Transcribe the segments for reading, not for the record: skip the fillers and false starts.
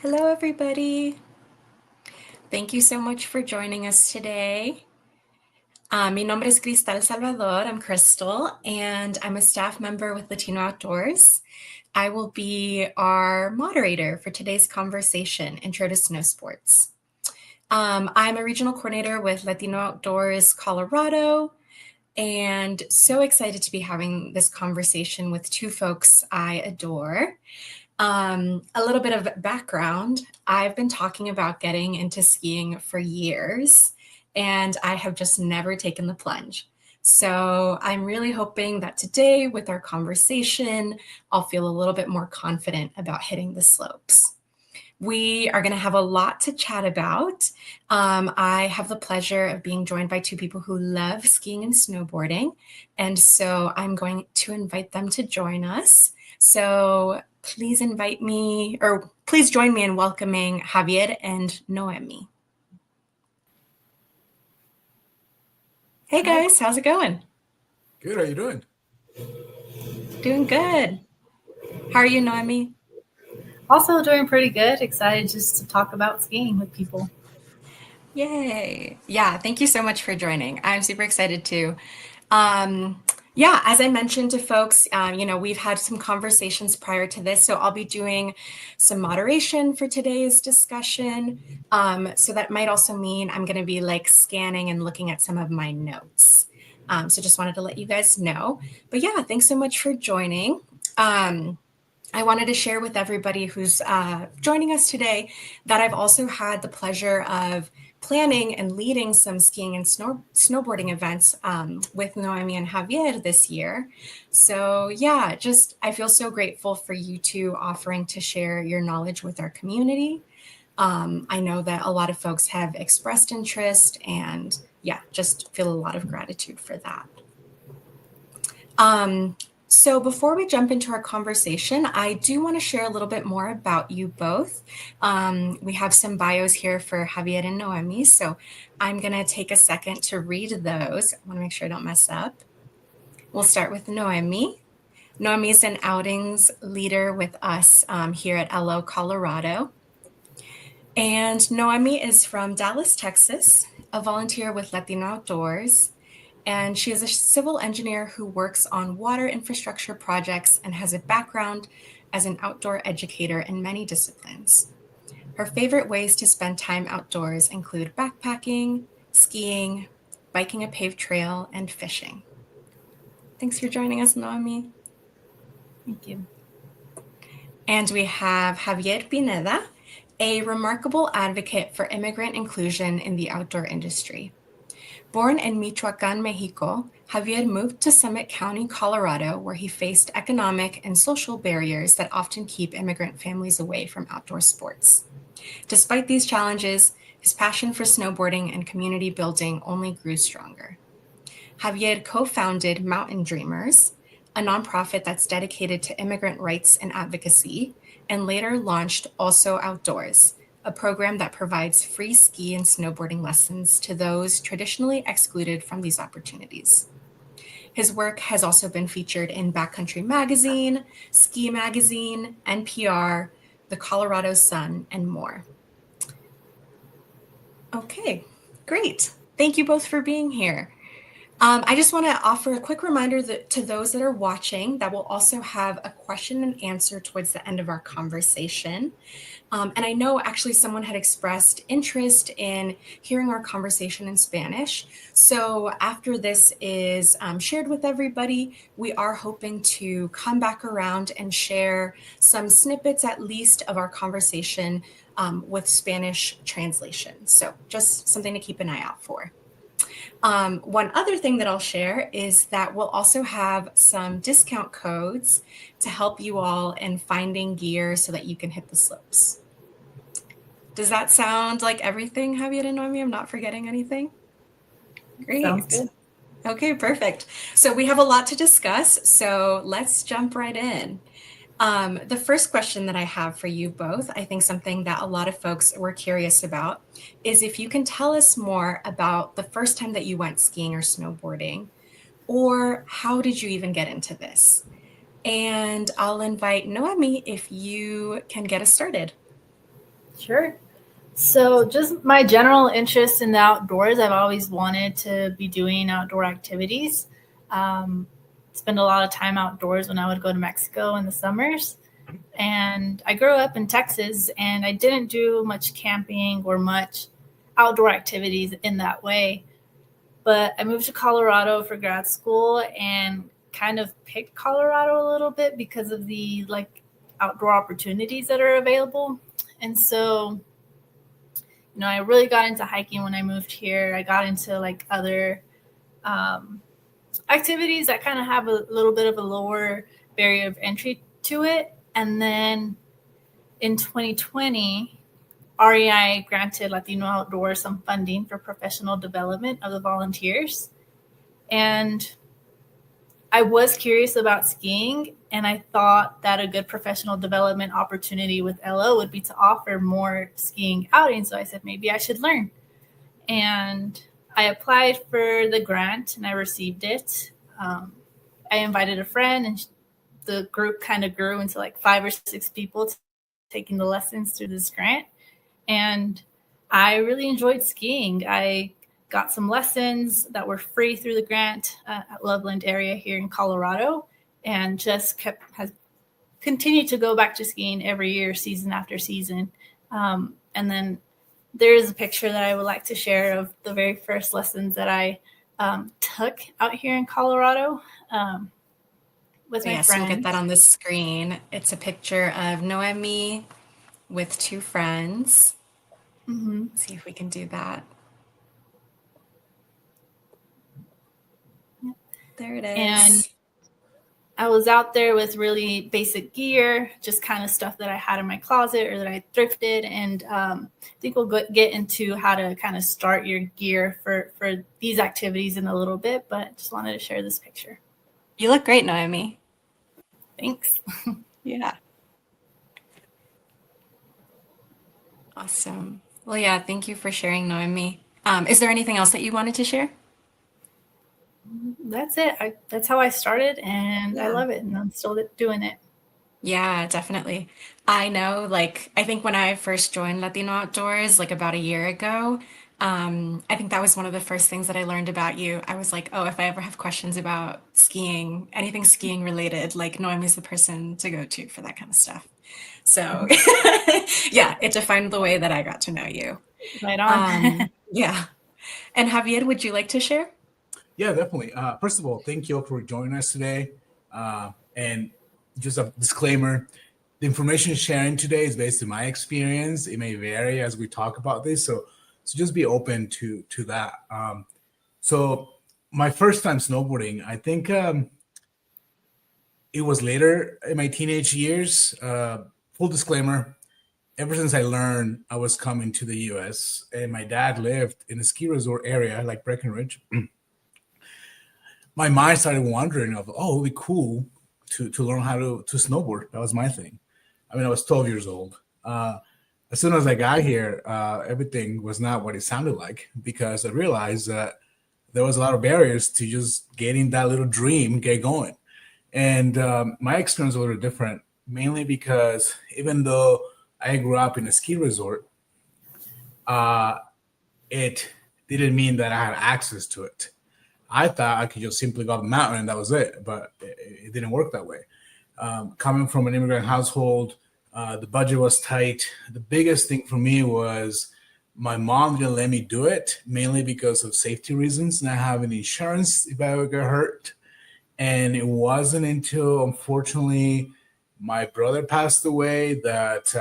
Hello, everybody. Thank you so much for joining us today. Mi nombre es Crystal Salvador. I'm Crystal, and I'm a staff member with Latino Outdoors. I will be our moderator for today's conversation, Intro to Snowsports. I'm a regional coordinator with Latino Outdoors Colorado, and so excited to be having this conversation with two folks I adore. A little bit of background. I've been talking about getting into skiing for years, and I have just never taken the plunge. So I'm really hoping that today, with our conversation, I'll feel a little bit more confident about hitting the slopes. We are going to have a lot to chat about. I have the pleasure of being joined by two people who love skiing and snowboarding, and so I'm going to invite them to join us. So please please join me in welcoming Javier and Nohemi. Hey guys, how's it going? Good, how you doing? Doing good. How are you, Nohemi? Also doing pretty good. Excited just to talk about skiing with people. Yay. Yeah, thank you so much for joining. I'm super excited too. Yeah, as I mentioned to folks, we've had some conversations prior to this, so I'll be doing some moderation for today's discussion. So that might also mean I'm going to be like scanning and looking at some of my notes. So just wanted to let you guys know. But yeah, thanks so much for joining. I wanted to share with everybody who's joining us today that I've also had the pleasure of planning and leading some skiing and snowboarding events with Nohemi and Javier this year. So yeah, I feel so grateful for you two offering to share your knowledge with our community. I know that a lot of folks have expressed interest, and yeah, just feel a lot of gratitude for that. So before we jump into our conversation, I do want to share a little bit more about you both. We have some bios here for Javier and Nohemi, so I'm going to take a second to read those. I want to make sure I don't mess up. We'll start with Nohemi. Nohemi is an outings leader with us here at LO Colorado. And Nohemi is from Dallas, Texas, a volunteer with Latino Outdoors. And she is a civil engineer who works on water infrastructure projects and has a background as an outdoor educator in many disciplines. Her favorite ways to spend time outdoors include backpacking, skiing, biking a paved trail, and fishing. Thanks for joining us, Nohemi. Thank you. And we have Javier Pineda, a remarkable advocate for immigrant inclusion in the outdoor industry. Born in Michoacan, Mexico, Javier moved to Summit County, Colorado, where he faced economic and social barriers that often keep immigrant families away from outdoor sports. Despite these challenges, his passion for snowboarding and community building only grew stronger. Javier co-founded Mountain Dreamers, a nonprofit that's dedicated to immigrant rights and advocacy, and later launched Also Outdoors, a program that provides free ski and snowboarding lessons to those traditionally excluded from these opportunities. His work has also been featured in Backcountry Magazine, Ski Magazine, NPR, the Colorado Sun, and more. Okay, great. Thank you both for being here. I just want to offer a quick reminder to those that are watching that we'll also have a question and answer towards the end of our conversation. And I know actually someone had expressed interest in hearing our conversation in Spanish. So after this is shared with everybody, we are hoping to come back around and share some snippets at least of our conversation with Spanish translation. So just something to keep an eye out for. One other thing that I'll share is that we'll also have some discount codes to help you all in finding gear so that you can hit the slopes. Does that sound like everything, Javier and Nohemi? I'm not forgetting anything? Great. Sounds good. Okay, perfect. So we have a lot to discuss, so let's jump right in. The first question that I have for you both, I think something that a lot of folks were curious about, is if you can tell us more about the first time that you went skiing or snowboarding, or how did you even get into this? And I'll invite Nohemi if you can get us started. Sure. So, just my general interest in the outdoors, I've always wanted to be doing outdoor activities. Um, Spend a lot of time outdoors when I would go to Mexico in the summers. And I grew up in Texas, and I didn't do much camping or much outdoor activities in that way. But I moved to Colorado for grad school and kind of picked Colorado a little bit because of the outdoor opportunities that are available. And so, I really got into hiking when I moved here. I got into other um, activities that kind of have a little bit of a lower barrier of entry to it. And then in 2020, REI granted Latino Outdoors some funding for professional development of the volunteers. And I was curious about skiing, and I thought that a good professional development opportunity with LO would be to offer more skiing outings. So I said, maybe I should learn. And I applied for the grant and I received it. I invited a friend, and the group kind of grew into 5 or 6 people taking the lessons through this grant. And I really enjoyed skiing. I got some lessons that were free through the grant at Loveland area here in Colorado, and just has continued to go back to skiing every year, season after season. And then there is a picture that I would like to share of the very first lessons that I took out here in Colorado with my Yes, we'll friends. get that on the screen. It's a picture of Nohemi with 2 friends. Mm-hmm. Let's see if we can do that. There it is. And I was out there with really basic gear, just kind of stuff that I had in my closet or that I thrifted. And I think we'll get into how to kind of start your gear for these activities in a little bit, but just wanted to share this picture. You look great, Nohemi. Thanks. Yeah. Awesome. Well, yeah, thank you for sharing, Nohemi. Is there anything else that you wanted to share? That's it. That's how I started, and I love it, and I'm still doing it. Yeah, definitely. I know, I think when I first joined Latino Outdoors, about a year ago, I think that was one of the first things that I learned about you. I was like, oh, if I ever have questions about skiing, anything skiing related, Noemi's the person to go to for that kind of stuff. So, yeah, it defined the way that I got to know you. Right on. Yeah. And Javier, would you like to share? Yeah, definitely. First of all, thank you all for joining us today. And just a disclaimer, the information sharing today is based on my experience. It may vary as we talk about this. So just be open to that. So my first time snowboarding, I think it was later in my teenage years. Full disclaimer, ever since I learned I was coming to the US and my dad lived in a ski resort area like Breckenridge, my mind started wandering of, oh, it would be cool to learn how to snowboard. That was my thing. I mean, I was 12 years old. As soon as I got here, everything was not what it sounded like, because I realized that there was a lot of barriers to just getting that little dream get going. And my experience was a little different, mainly because even though I grew up in a ski resort, it didn't mean that I had access to it. I thought I could just simply go up the mountain and that was it, but it didn't work that way. Coming from an immigrant household, the budget was tight. The biggest thing for me was my mom didn't let me do it, mainly because of safety reasons, not having insurance if I ever get hurt. And it wasn't until, unfortunately, my brother passed away that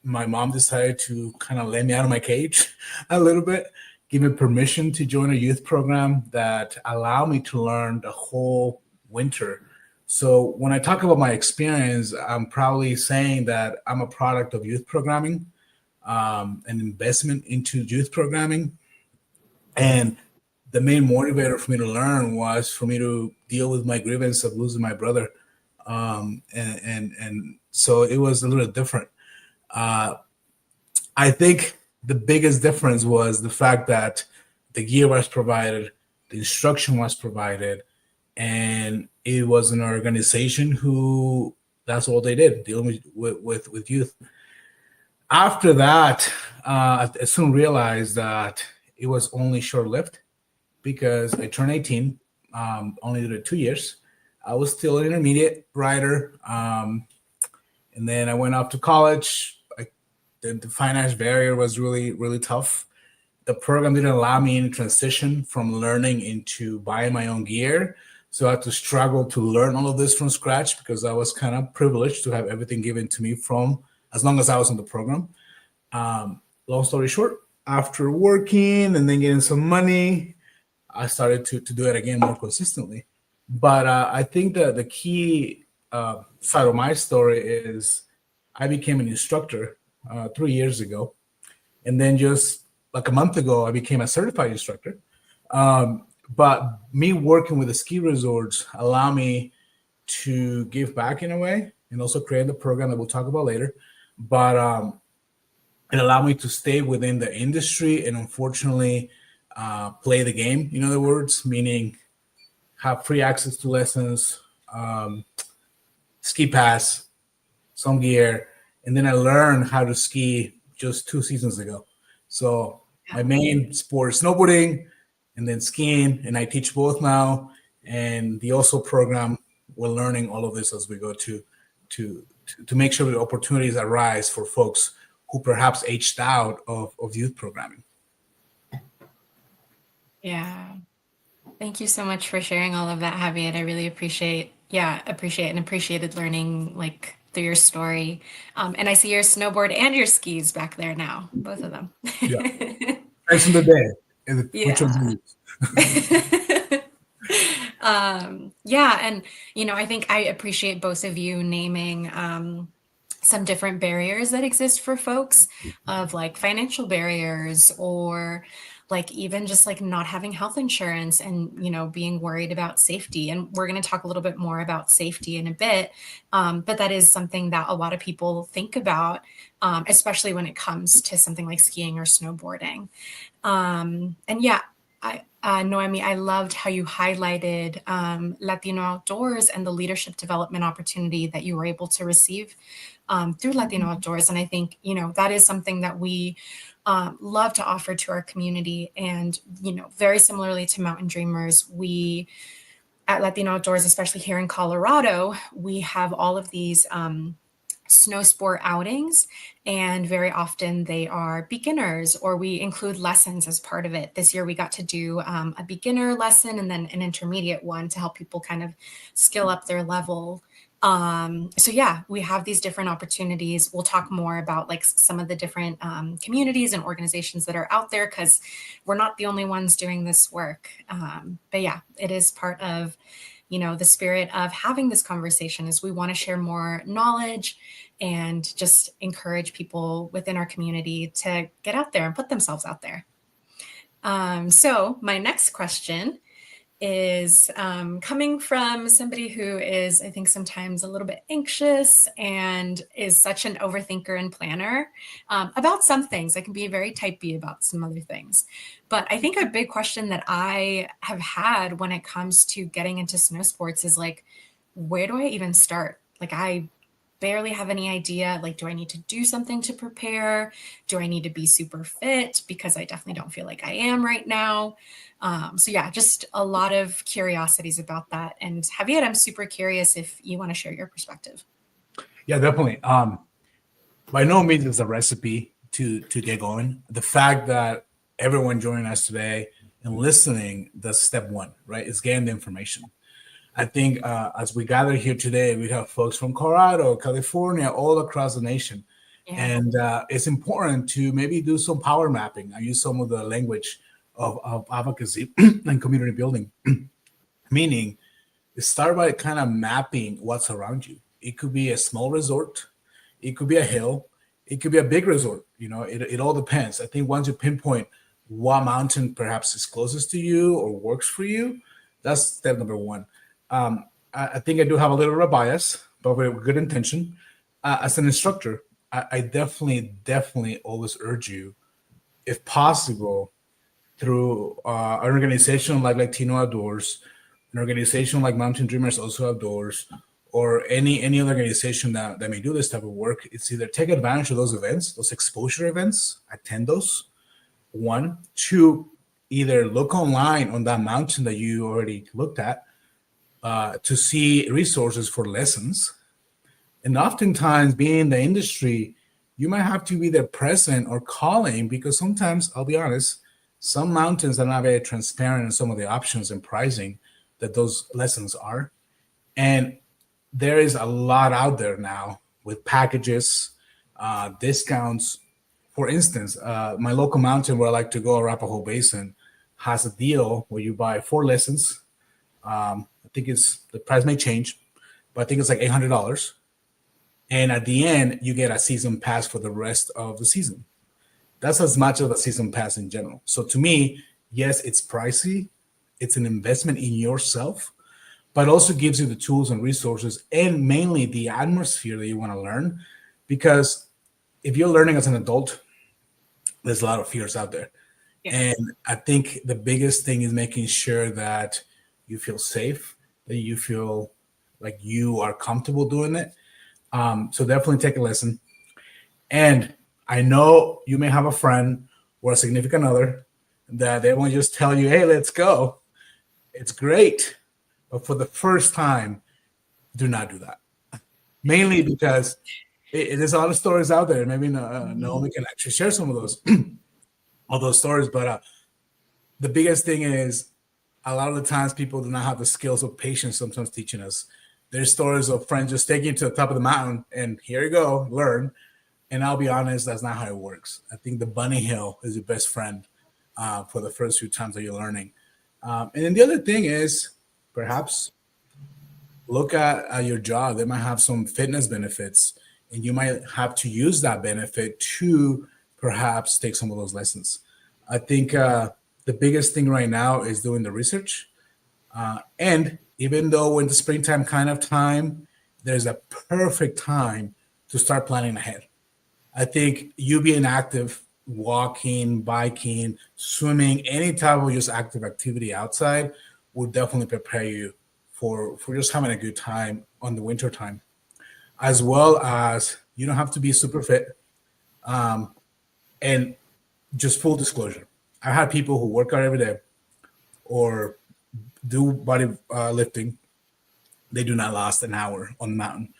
my mom decided to kind of let me out of my cage a little bit, give me permission to join a youth program that allowed me to learn the whole winter. So when I talk about my experience, I'm probably saying that I'm a product of youth programming, an investment into youth programming. And the main motivator for me to learn was for me to deal with my grievance of losing my brother. And so it was a little different. I think the biggest difference was the fact that the gear was provided, the instruction was provided, and it was an organization who that's all they did, dealing with youth. After that, I soon realized that it was only short-lived because I turned 18, only did it 2 years. I was still an intermediate rider, and then I went off to college. The finance barrier was really, really tough. The program didn't allow me any transition from learning into buying my own gear. So I had to struggle to learn all of this from scratch because I was kind of privileged to have everything given to me from as long as I was in the program. Long story short, after working and then getting some money, I started to do it again more consistently. But I think that the key side of my story is I became an instructor 3 years ago. And then just like a month ago, I became a certified instructor. But me working with the ski resorts allow me to give back in a way and also create the program that we'll talk about later. But it allowed me to stay within the industry and unfortunately play the game, in other words, meaning have free access to lessons, ski pass, some gear, and then I learned how to ski just 2 seasons ago. So my main sport is snowboarding and then skiing, and I teach both now. And the also program, we're learning all of this as we go to make sure that opportunities arise for folks who perhaps aged out of youth programming. Yeah. Thank you so much for sharing all of that, Javier. I really appreciated learning like through your story. And I see your snowboard and your skis back there now, both of them. Yeah. Thanks for the day. Which one's Yeah. Yeah, and I think I appreciate both of you naming some different barriers that exist for folks of like financial barriers or like even just like not having health insurance and being worried about safety. And we're going to talk a little bit more about safety in a bit, but that is something that a lot of people think about, especially when it comes to something like skiing or snowboarding. And yeah, Nohemi, I loved how you highlighted Latino Outdoors and the leadership development opportunity that you were able to receive through Latino Outdoors. And I think, that is something that we love to offer to our community. And, very similarly to Mountain Dreamers, we at Latino Outdoors, especially here in Colorado, we have all of these snow sport outings, and very often they are beginners or we include lessons as part of it. This year we got to do a beginner lesson and then an intermediate one to help people kind of skill up their level. So yeah, we have these different opportunities. We'll talk more about like some of the different communities and organizations that are out there because we're not the only ones doing this work. But yeah, it is part of the spirit of having this conversation is we want to share more knowledge and just encourage people within our community to get out there and put themselves out there. So my next question is coming from somebody who is, I think, sometimes a little bit anxious and is such an overthinker and planner about some things. I can be very type B about some other things. But I think a big question that I have had when it comes to getting into snow sports is like, where do I even start? Like, I barely have any idea. Like, do I need to do something to prepare? Do I need to be super fit? Because I definitely don't feel like I am right now. So yeah, just a lot of curiosities about that. And Javier, I'm super curious if you want to share your perspective. Yeah, definitely. By no means is a recipe to get going. The fact that everyone joining us today and listening, that's step one, right? Is getting the information. I think as we gather here today, we have folks from Colorado, California, all across the nation. Yeah. And it's important to maybe do some power mapping. I use some of the language of advocacy and community building, meaning start by kind of mapping what's around you. It could be a small resort. It could be a hill. It could be a big resort. It all depends. I think once you pinpoint what mountain perhaps is closest to you or works for you, that's step number one. I think I do have a little bit of bias, but with good intention. As an instructor, I definitely always urge you, if possible, through an organization like Latino Outdoors, an organization like Mountain Dreamers also Outdoors, or any other organization that may do this type of work, it's either take advantage of those events, those exposure events, attend those. One, two, either look online on that mountain that you already looked at to see resources for lessons. And oftentimes, being in the industry, you might have to be there present or calling, because sometimes, I'll be honest, some mountains are not very transparent in some of the options and pricing that those lessons are. And there is a lot out there now with packages, discounts. For instance, my local mountain where I like to go, Arapahoe Basin, has a deal where you buy 4 lessons. I think the price may change, but I think it's like $800. And at the end, you get a season pass for the rest of the season. That's as much of a season pass in general. So to me, yes, it's pricey. It's an investment in yourself, but also gives you the tools and resources, and mainly the atmosphere that you want to learn. Because if you're learning as an adult, there's a lot of fears out there. Yes. And I think the biggest thing is making sure that you feel safe, that you feel like you are comfortable doing it. So definitely take a lesson. And I know you may have a friend or a significant other that they won't just tell you, hey, let's go. It's great. But for the first time, do not do that. Mainly because there's a lot of stories out there. Maybe Nohemi can actually share some of those, all those stories. But the biggest thing is, a lot of the times people do not have the skills of patience sometimes teaching us. There's stories of friends just taking you to the top of the mountain and here you go, learn. And I'll be honest, that's not how it works. I think the bunny hill is your best friend for the first few times that you're learning. And then the other thing is, perhaps look at your job. They might have some fitness benefits, and you might have to use that benefit to perhaps take some of those lessons. I think the biggest thing right now is doing the research. And even though in the springtime kind of time, there's a perfect time to start planning ahead. I think you being active, walking, biking, swimming, any type of just active activity outside will definitely prepare you for just having a good time on the winter time. As well as you don't have to be super fit. And just full disclosure, I've had people who work out every day or do body lifting. They do not last an hour on the mountain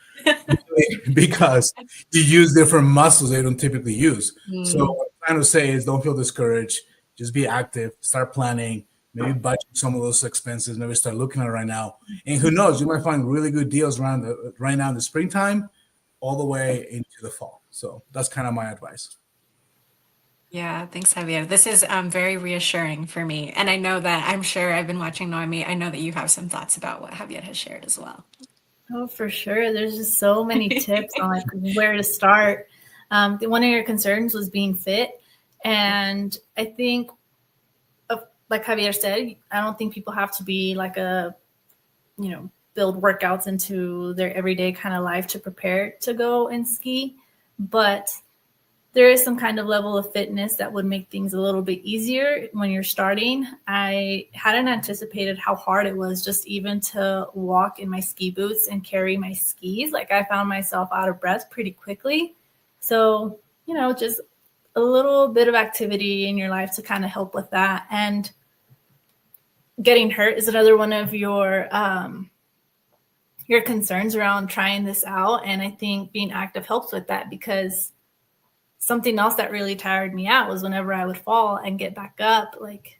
because you use different muscles they don't typically use. So what I'm trying to say is, don't feel discouraged. Just be active. Start planning. Maybe budget some of those expenses. Maybe start looking at it right now. And who knows, you might find really good deals right now in the springtime all the way into the fall. So that's kind of my advice. Yeah, thanks, Javier. This is very reassuring for me. And I know that, I'm sure I've been watching Nohemi. I know that you have some thoughts about what Javier has shared as well. Oh, for sure. There's just so many tips on like where to start. One of your concerns was being fit. And I think, like Javier said, I don't think people have to be like build workouts into their everyday kind of life to prepare to go and ski. But there is some kind of level of fitness that would make things a little bit easier when you're starting. I hadn't anticipated how hard it was just even to walk in my ski boots and carry my skis. Like, I found myself out of breath pretty quickly. So, just a little bit of activity in your life to kind of help with that. And getting hurt is another one of your concerns around trying this out. And I think being active helps with that, because something else that really tired me out was whenever I would fall and get back up, like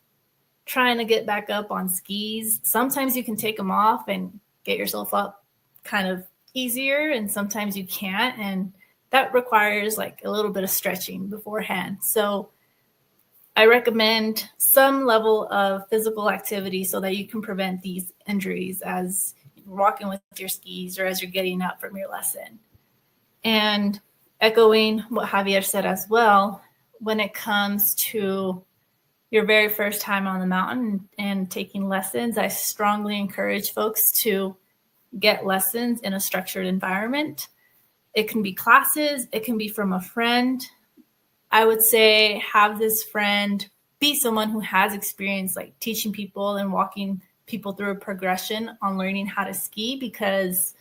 trying to get back up on skis. Sometimes you can take them off and get yourself up kind of easier, and sometimes you can't. And that requires like a little bit of stretching beforehand. So I recommend some level of physical activity so that you can prevent these injuries as you're walking with your skis or as you're getting up from your lesson. And echoing what Javier said as well, when it comes to your very first time on the mountain and taking lessons, I strongly encourage folks to get lessons in a structured environment. It can be classes, it can be from a friend. I would say have this friend be someone who has experience like teaching people and walking people through a progression on learning how to ski, because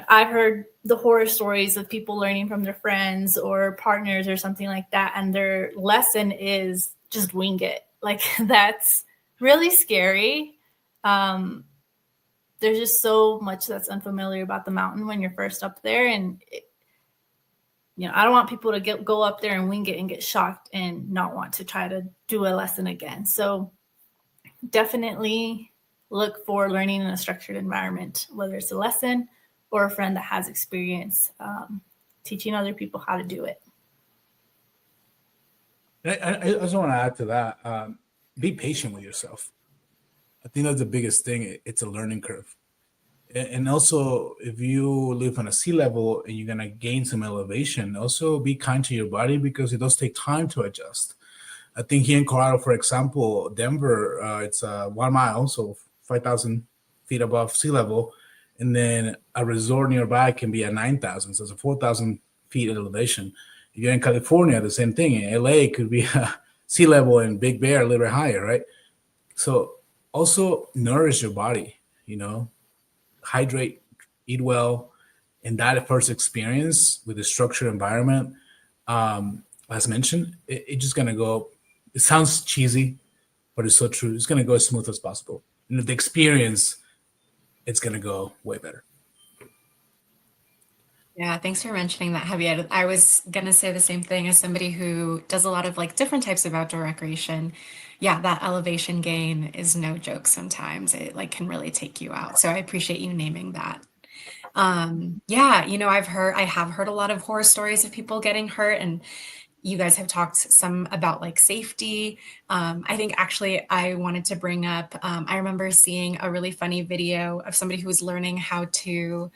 I've heard the horror stories of people learning from their friends or partners or something like that, and their lesson is just wing it. Like, that's really scary. There's just so much that's unfamiliar about the mountain when you're first up there, and I don't want people to go up there and wing it and get shocked and not want to try to do a lesson again. So definitely look for learning in a structured environment, whether it's a lesson or a friend that has experience teaching other people how to do it. I just want to add to that. Be patient with yourself. I think that's the biggest thing. It's a learning curve. And also, if you live on a sea level and you're going to gain some elevation, also be kind to your body, because it does take time to adjust. I think here in Colorado, for example, Denver, it's 1 mile, so 5,000 feet above sea level. And then a resort nearby can be at 9,000, so it's a 4,000 feet elevation. If you're in California, the same thing. In LA, it could be sea level, and Big Bear a little bit higher, right? So also nourish your body, hydrate, eat well. And that first experience with the structured environment, as mentioned, it's just going to go, it sounds cheesy, but it's so true. It's going to go as smooth as possible. And the experience, it's going to go way better. Yeah, thanks for mentioning that, Javier. I was gonna say the same thing as somebody who does a lot of different types of outdoor recreation. Yeah, that elevation gain is no joke sometimes. It can really take you out. So I appreciate you naming that. Yeah, I have heard a lot of horror stories of people getting hurt, and you guys have talked some about safety. I think actually I wanted to bring up, I remember seeing a really funny video of somebody who was learning how to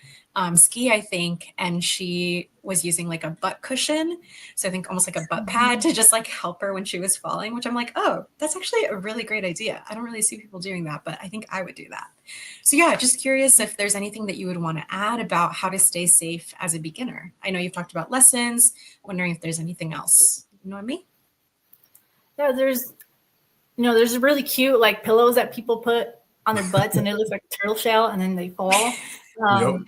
ski, I think, and she was using a butt cushion. So I think almost like a butt pad to just help her when she was falling, which I'm oh, that's actually a really great idea. I don't really see people doing that, but I think I would do that. So yeah, just curious if there's anything that you would want to add about how to stay safe as a beginner. I know you've talked about lessons, wondering if there's anything else. Nohemi? Yeah, there's really cute pillows that people put on their butts and it looks like a turtle shell and then they fall. Yep.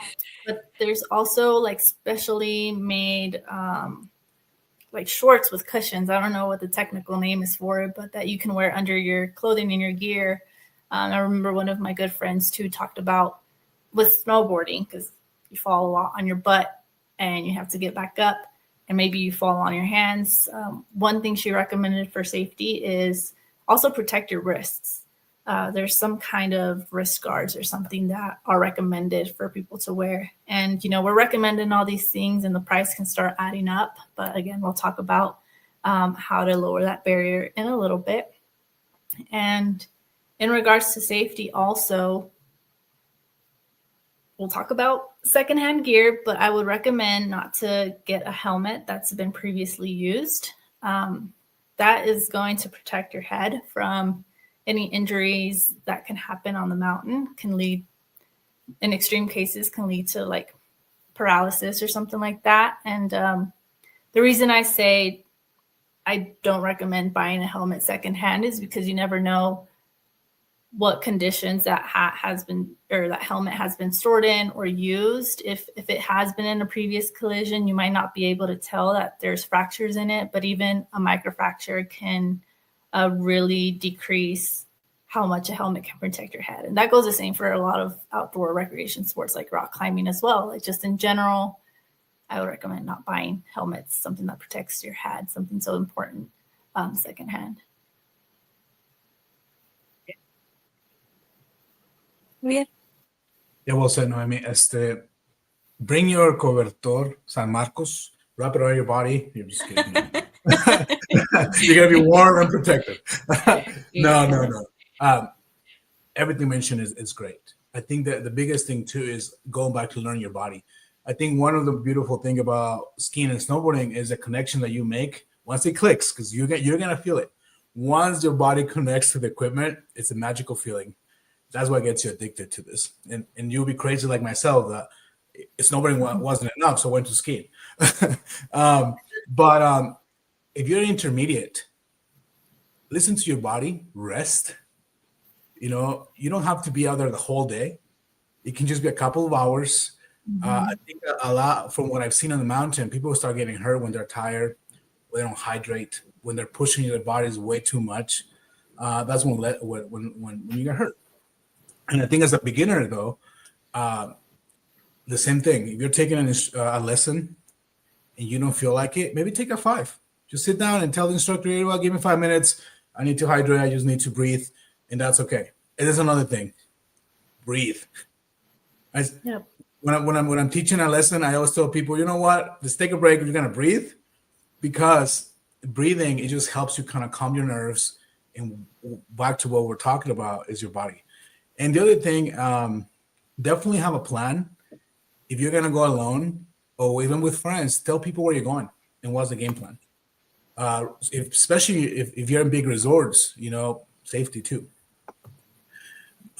But there's also specially made shorts with cushions. I don't know what the technical name is for it, but that you can wear under your clothing and your gear. I remember one of my good friends too talked about with snowboarding, because you fall a lot on your butt and you have to get back up, and maybe you fall on your hands. One thing she recommended for safety is also protect your wrists. There's some kind of wrist guards or something that are recommended for people to wear. And, we're recommending all these things and the price can start adding up. But again, we'll talk about how to lower that barrier in a little bit. And in regards to safety also, we'll talk about secondhand gear, but I would recommend not to get a helmet that's been previously used. That is going to protect your head from any injuries that can happen on the mountain. Can lead, in extreme cases, can lead to paralysis or something like that. And the reason I say I don't recommend buying a helmet secondhand is because you never know what conditions that hat has been, or that helmet has been stored in or used. If it has been in a previous collision, you might not be able to tell that there's fractures in it, but even a microfracture can really decrease how much a helmet can protect your head. And that goes the same for a lot of outdoor recreation sports like rock climbing as well. Just in general, I would recommend not buying helmets, something that protects your head, something so important, secondhand. Javier? Yeah, well said, Nohemi. Bring your cobertor San Marcos, wrap it around your body. You're just kidding. You're gonna be warm and protected. No. Everything mentioned is great. I think that the biggest thing too is going back to learn your body. I think one of the beautiful thing about skiing and snowboarding is the connection that you make once it clicks, because you're gonna feel it. Once your body connects to the equipment, it's a magical feeling. That's what gets you addicted to this. And you'll be crazy like myself that snowboarding wasn't enough, so I went to skiing. But if you're intermediate, listen to your body, rest. You don't have to be out there the whole day. It can just be a couple of hours. I think a lot from what I've seen on the mountain, people start getting hurt when they're tired, when they don't hydrate, when they're pushing their bodies way too much. That's when you get hurt. And I think as a beginner, though, the same thing. If you're taking a lesson and you don't feel like it, maybe take a 5. Just sit down and tell the instructor, hey, well, give me 5 minutes. I need to hydrate. I just need to breathe. And that's okay. It is another thing. Breathe. Yep. When I'm teaching a lesson, I always tell people, you know what? Let's take a break. You're going to breathe, because breathing, it just helps you kind of calm your nerves. And back to what we're talking about is your body. And the other thing, definitely have a plan. If you're going to go alone or even with friends, tell people where you're going and what's the game plan. Especially if you're in big resorts, safety too.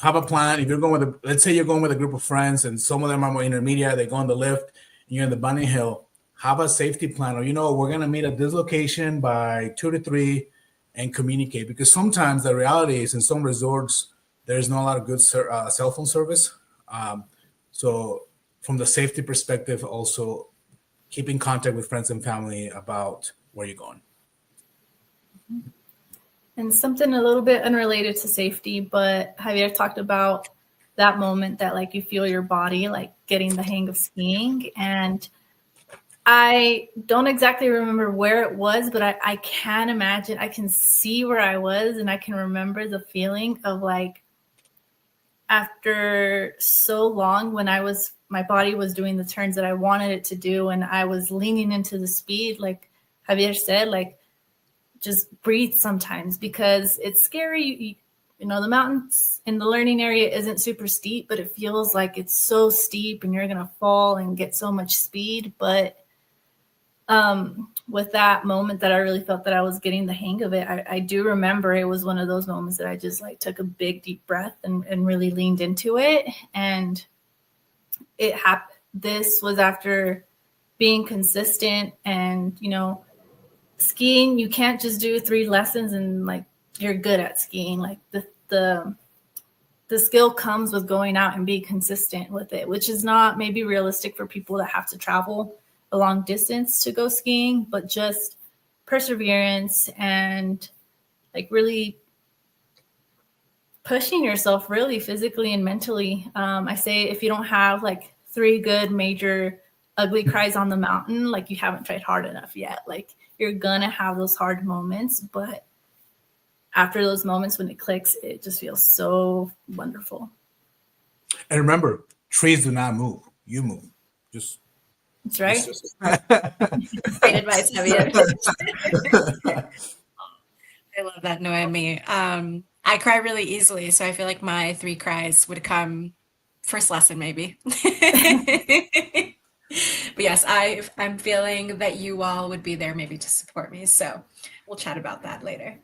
Have a plan. If you're going let's say you're going with a group of friends and some of them are more intermediate, they go on the lift, and you're in the bunny hill, have a safety plan. Or, we're going to meet at this location by 2 to 3 and communicate. Because sometimes the reality is in some resorts, there's not a lot of good cell phone service. So from the safety perspective, also keep in contact with friends and family about where you're going. And something a little bit unrelated to safety, but Javier talked about that moment that like you feel your body like getting the hang of skiing. And I don't exactly remember where it was, but I can imagine, I can see where I was, and I can remember the feeling of like after so long when my body was doing the turns that I wanted it to do, and I was leaning into the speed, like Javier said, like just breathe sometimes, because it's scary. The mountains in the learning area isn't super steep, but it feels like it's so steep and you're going to fall and get so much speed. But with that moment that I really felt that I was getting the hang of it, I do remember it was one of those moments that I just like took a big deep breath and really leaned into it. And it happened. This was after being consistent, and skiing, you can't just do 3 lessons and like you're good at skiing. Like the skill comes with going out and be consistent with it, which is not maybe realistic for people that have to travel a long distance to go skiing, but just perseverance and like really pushing yourself really physically and mentally. I say if you don't have like 3 good major ugly cries on the mountain, like you haven't tried hard enough yet. Like you're gonna have those hard moments, but after those moments when it clicks, it just feels so wonderful. And remember, trees do not move. You move. That's right. Great advice, Javier. I love that, Nohemi. I cry really easily, so I feel like my 3 cries would come first lesson, maybe. But yes, I'm feeling that you all would be there maybe to support me. So we'll chat about that later.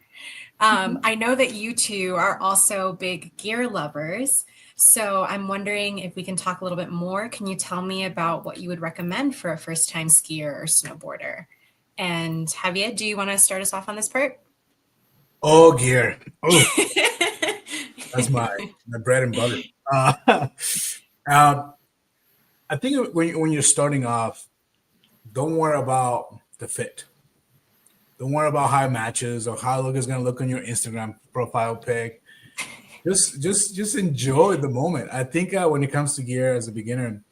I know that you two are also big gear lovers. So I'm wondering if we can talk a little bit more. Can you tell me about what you would recommend for a first-time skier or snowboarder? And Javier, do you want to start us off on this part? Oh, gear. Oh, that's my bread and butter. I think when you're starting off, don't worry about the fit. Don't worry about how it matches or how it is going to look on your Instagram profile pic. Just enjoy the moment. I think when it comes to gear as a beginner,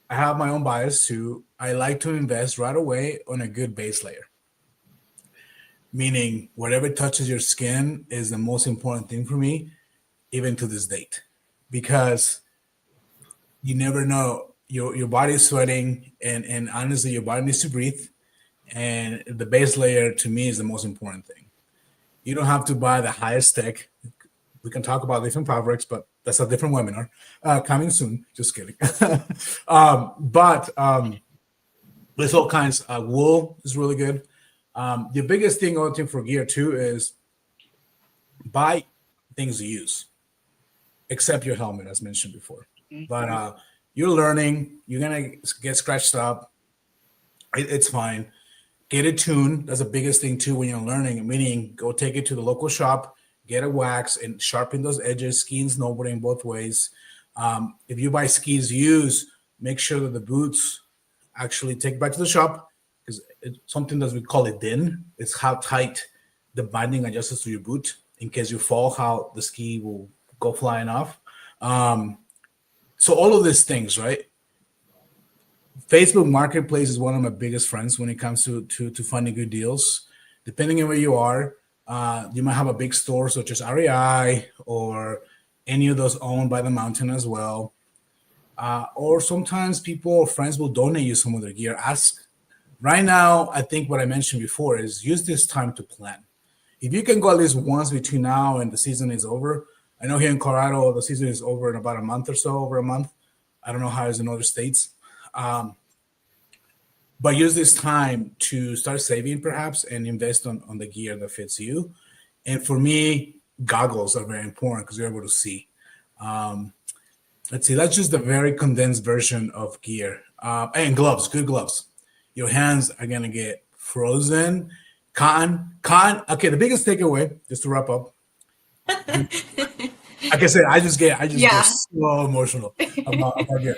I have my own bias too. I like to invest right away on a good base layer. Meaning whatever touches your skin is the most important thing for me, even to this date. Because you never know. Your body is sweating, and honestly, your body needs to breathe. And the base layer, to me, is the most important thing. You don't have to buy the highest tech. We can talk about different fabrics, but that's a different webinar coming soon. Just kidding. But there's all kinds. Wool is really good. The biggest thing, other thing for gear too, is buy things to use, except your helmet, as mentioned before. Mm-hmm. But you're learning. You're gonna get scratched up. It's fine. Get it tuned. That's the biggest thing too when you're learning. Meaning, go take it to the local shop, get a wax, and sharpen those edges. Skiing, snowboarding, both ways. If you buy skis used, make sure that the boots actually take back to the shop, because it's something that we call it din. It's how tight the binding adjusts to your boot in case you fall, how the ski will go flying off. So all of these things, right? Facebook Marketplace is one of my biggest friends when it comes to finding good deals. Depending on where you are, you might have a big store such as REI or any of those owned by the mountain as well. Or sometimes people or friends will donate you some of their gear. Ask. Right now, I think what I mentioned before is use this time to plan. If you can go at least once between now and the season is over. I know here in Colorado, the season is over in about a month or so, over a month. I don't know how it is in other states. But use this time to start saving perhaps and invest on the gear that fits you. And for me, goggles are very important because you're able to see. Let's see, that's just a very condensed version of gear. And gloves, good gloves. Your hands are going to get frozen. Cotton. Okay, the biggest takeaway, just to wrap up. Like I said, I just get so emotional about gear.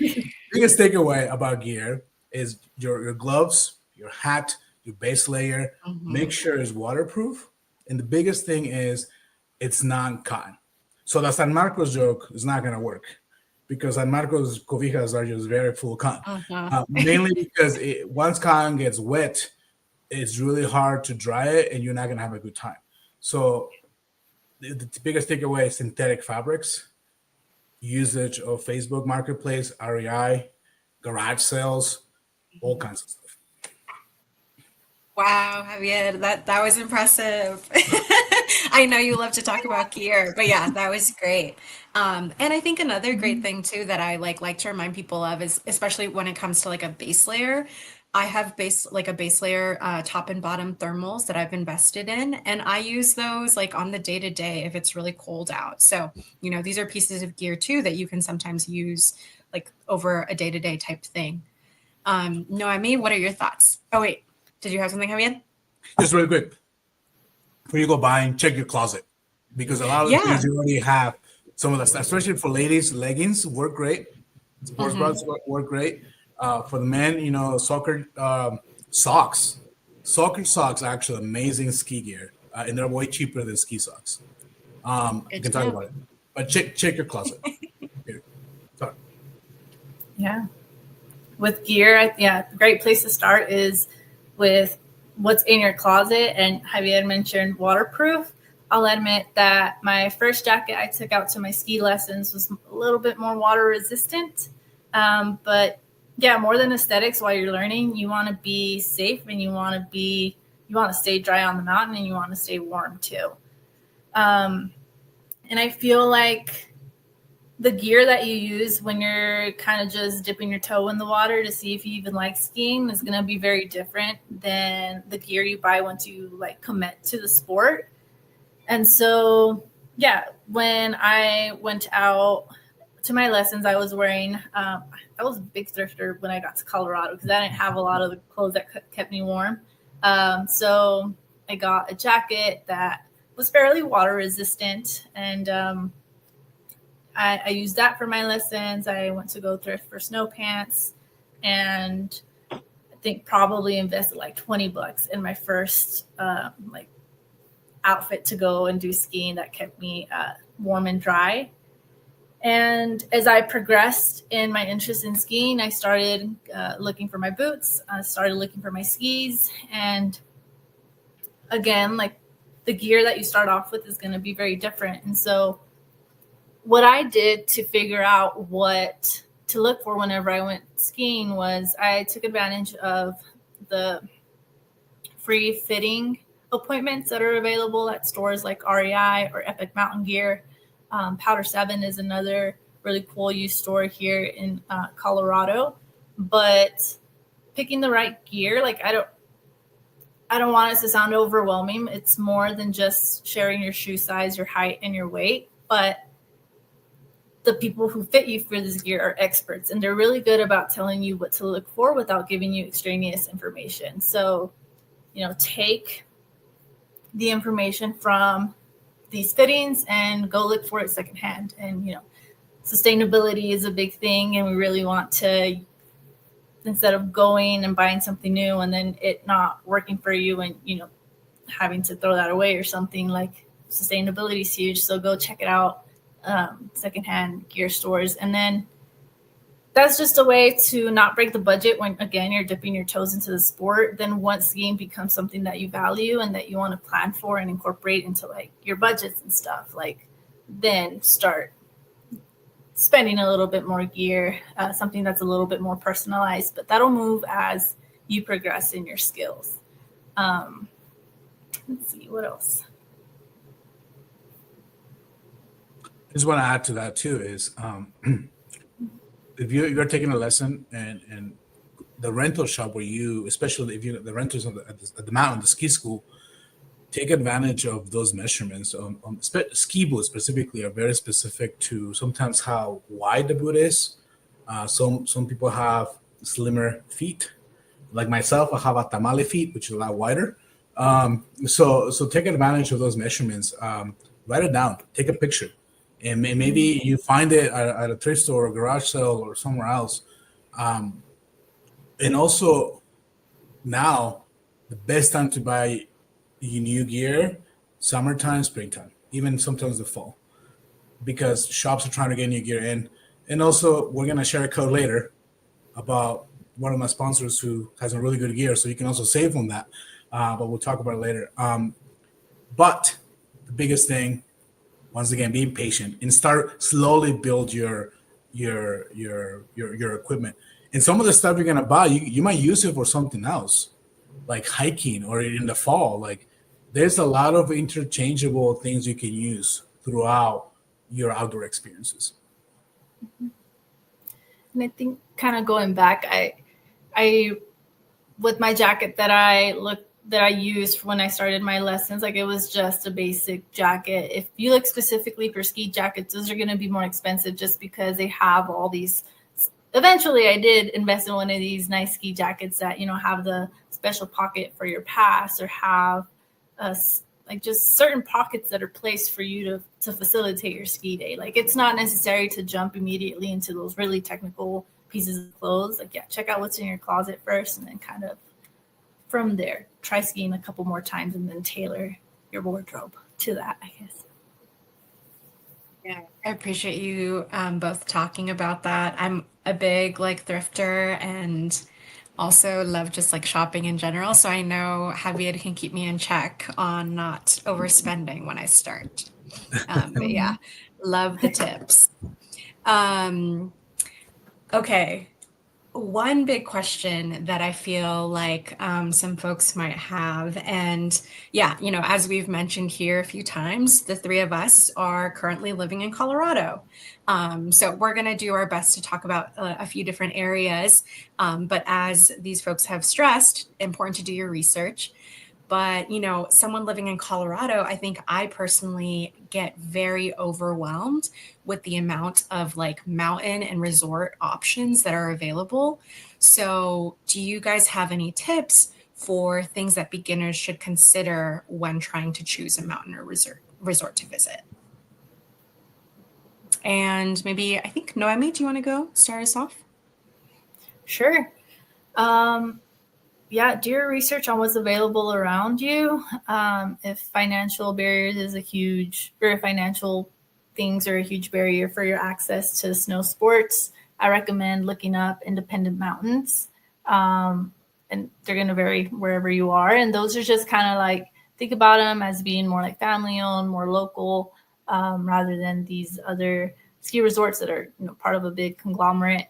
Biggest takeaway about gear is your gloves, your hat, your base layer. Make sure it's waterproof. And the biggest thing is it's non-cotton. So the San Marcos joke is not going to work because San Marcos cobijas are just very full of cotton. Mainly because once cotton gets wet, it's really hard to dry it and you're not going to have a good time. So the biggest takeaway is synthetic fabrics, usage of Facebook Marketplace, REI, garage sales, all kinds of stuff. Wow, Javier, that was impressive. I know you love to talk about gear, but yeah, that was great. And I think another great thing too that I like to remind people of is, especially when it comes to like a base layer, I have a base layer top and bottom thermals that I've invested in, and I use those like on the day to day if it's really cold out. So, these are pieces of gear too that you can sometimes use like over a day to day type thing. Nohemi, what are your thoughts? Oh, wait. Did you have something, Javier? Just really quick. Before you go buying, check your closet. Because a lot of the things you already have, some of the stuff, especially for ladies, leggings work great. Sports bras work great. For the men, soccer socks. Soccer socks are actually amazing ski gear. And they're way cheaper than ski socks. You can talk about it. But check your closet. Sorry. Yeah. With gear, great place to start is with what's in your closet. And Javier mentioned waterproof. I'll admit that my first jacket I took out to my ski lessons was a little bit more water resistant. But yeah, more than aesthetics, while you're learning, you want to be safe and you want to stay dry on the mountain and you want to stay warm too. And I feel like the gear that you use when you're kind of just dipping your toe in the water to see if you even like skiing is going to be very different than the gear you buy once you like commit to the sport. And so, yeah, when I went out to my lessons, I was wearing, I was a big thrifter when I got to Colorado because I didn't have a lot of the clothes that kept me warm. So I got a jacket that was fairly water resistant, and I used that for my lessons. I went to go thrift for snow pants, and I think probably invested like $20 in my first outfit to go and do skiing that kept me warm and dry. And as I progressed in my interest in skiing, I started looking for my boots. I started looking for my skis. And again, like the gear that you start off with is going to be very different. And so what I did to figure out what to look for whenever I went skiing was I took advantage of the free fitting appointments that are available at stores like REI or Epic Mountain Gear. Powder 7 is another really cool used store here in Colorado. But picking the right gear, like I don't want it to sound overwhelming. It's more than just sharing your shoe size, your height, and your weight. But the people who fit you for this gear are experts, and they're really good about telling you what to look for without giving you extraneous information. So, take the information from these fittings and go look for it secondhand. And, sustainability is a big thing, and we really want to instead of going and buying something new and then it not working for you and, having to throw that away or something. Like, sustainability is huge. So go check it out, secondhand gear stores. And then that's just a way to not break the budget when, again, you're dipping your toes into the sport. Then once skiing becomes something that you value and that you want to plan for and incorporate into like your budgets and stuff, like then start spending a little bit more gear, something that's a little bit more personalized, but that'll move as you progress in your skills. Let's see, what else? I just want to add to that too is if you're taking a lesson and the rental shop where you, especially if you the renters at the mountain, the ski school, take advantage of those measurements. Ski boots specifically are very specific to sometimes how wide the boot is. Some people have slimmer feet. Like myself, I have a tamale feet, which is a lot wider. So take advantage of those measurements. Write it down. Take a picture. And maybe you find it at a thrift store or garage sale or somewhere else. And also now, the best time to buy new gear, summertime, springtime, even sometimes the fall, because shops are trying to get new gear in. And also, we're going to share a code later about one of my sponsors who has some really good gear, so you can also save on that. But we'll talk about it later. But the biggest thing, once again, being patient and start slowly build your equipment. And some of the stuff you're gonna buy, you might use it for something else, like hiking or in the fall. Like there's a lot of interchangeable things you can use throughout your outdoor experiences. And I think kind of going back, I with my jacket that I used when I started my lessons, like it was just a basic jacket. If you look specifically for ski jackets, those are going to be more expensive just because they have all these. Eventually, I did invest in one of these nice ski jackets that, have the special pocket for your pass or have like just certain pockets that are placed for you to facilitate your ski day. Like it's not necessary to jump immediately into those really technical pieces of clothes. Like, yeah, check out what's in your closet first and then kind of from there, try skiing a couple more times and then tailor your wardrobe to that, I guess. Yeah, I appreciate you both talking about that. I'm a big thrifter and also love just shopping in general. So I know Javier can keep me in check on not overspending when I start. But yeah, love the tips. Okay. One big question that I feel like some folks might have, and yeah, as we've mentioned here a few times, the three of us are currently living in Colorado. So we're going to do our best to talk about a few different areas. But as these folks have stressed, important to do your research. But, someone living in Colorado, I think I personally get very overwhelmed with the amount of mountain and resort options that are available. So do you guys have any tips for things that beginners should consider when trying to choose a mountain or resort to visit? And maybe, I think, Nohemi, do you want to go start us off? Sure. Yeah, do your research on what's available around you. If financial barriers is financial things are a huge barrier for your access to snow sports, I recommend looking up independent mountains. And they're going to vary wherever you are. And those are just kind of think about them as being more family owned, more local, rather than these other ski resorts that are part of a big conglomerate.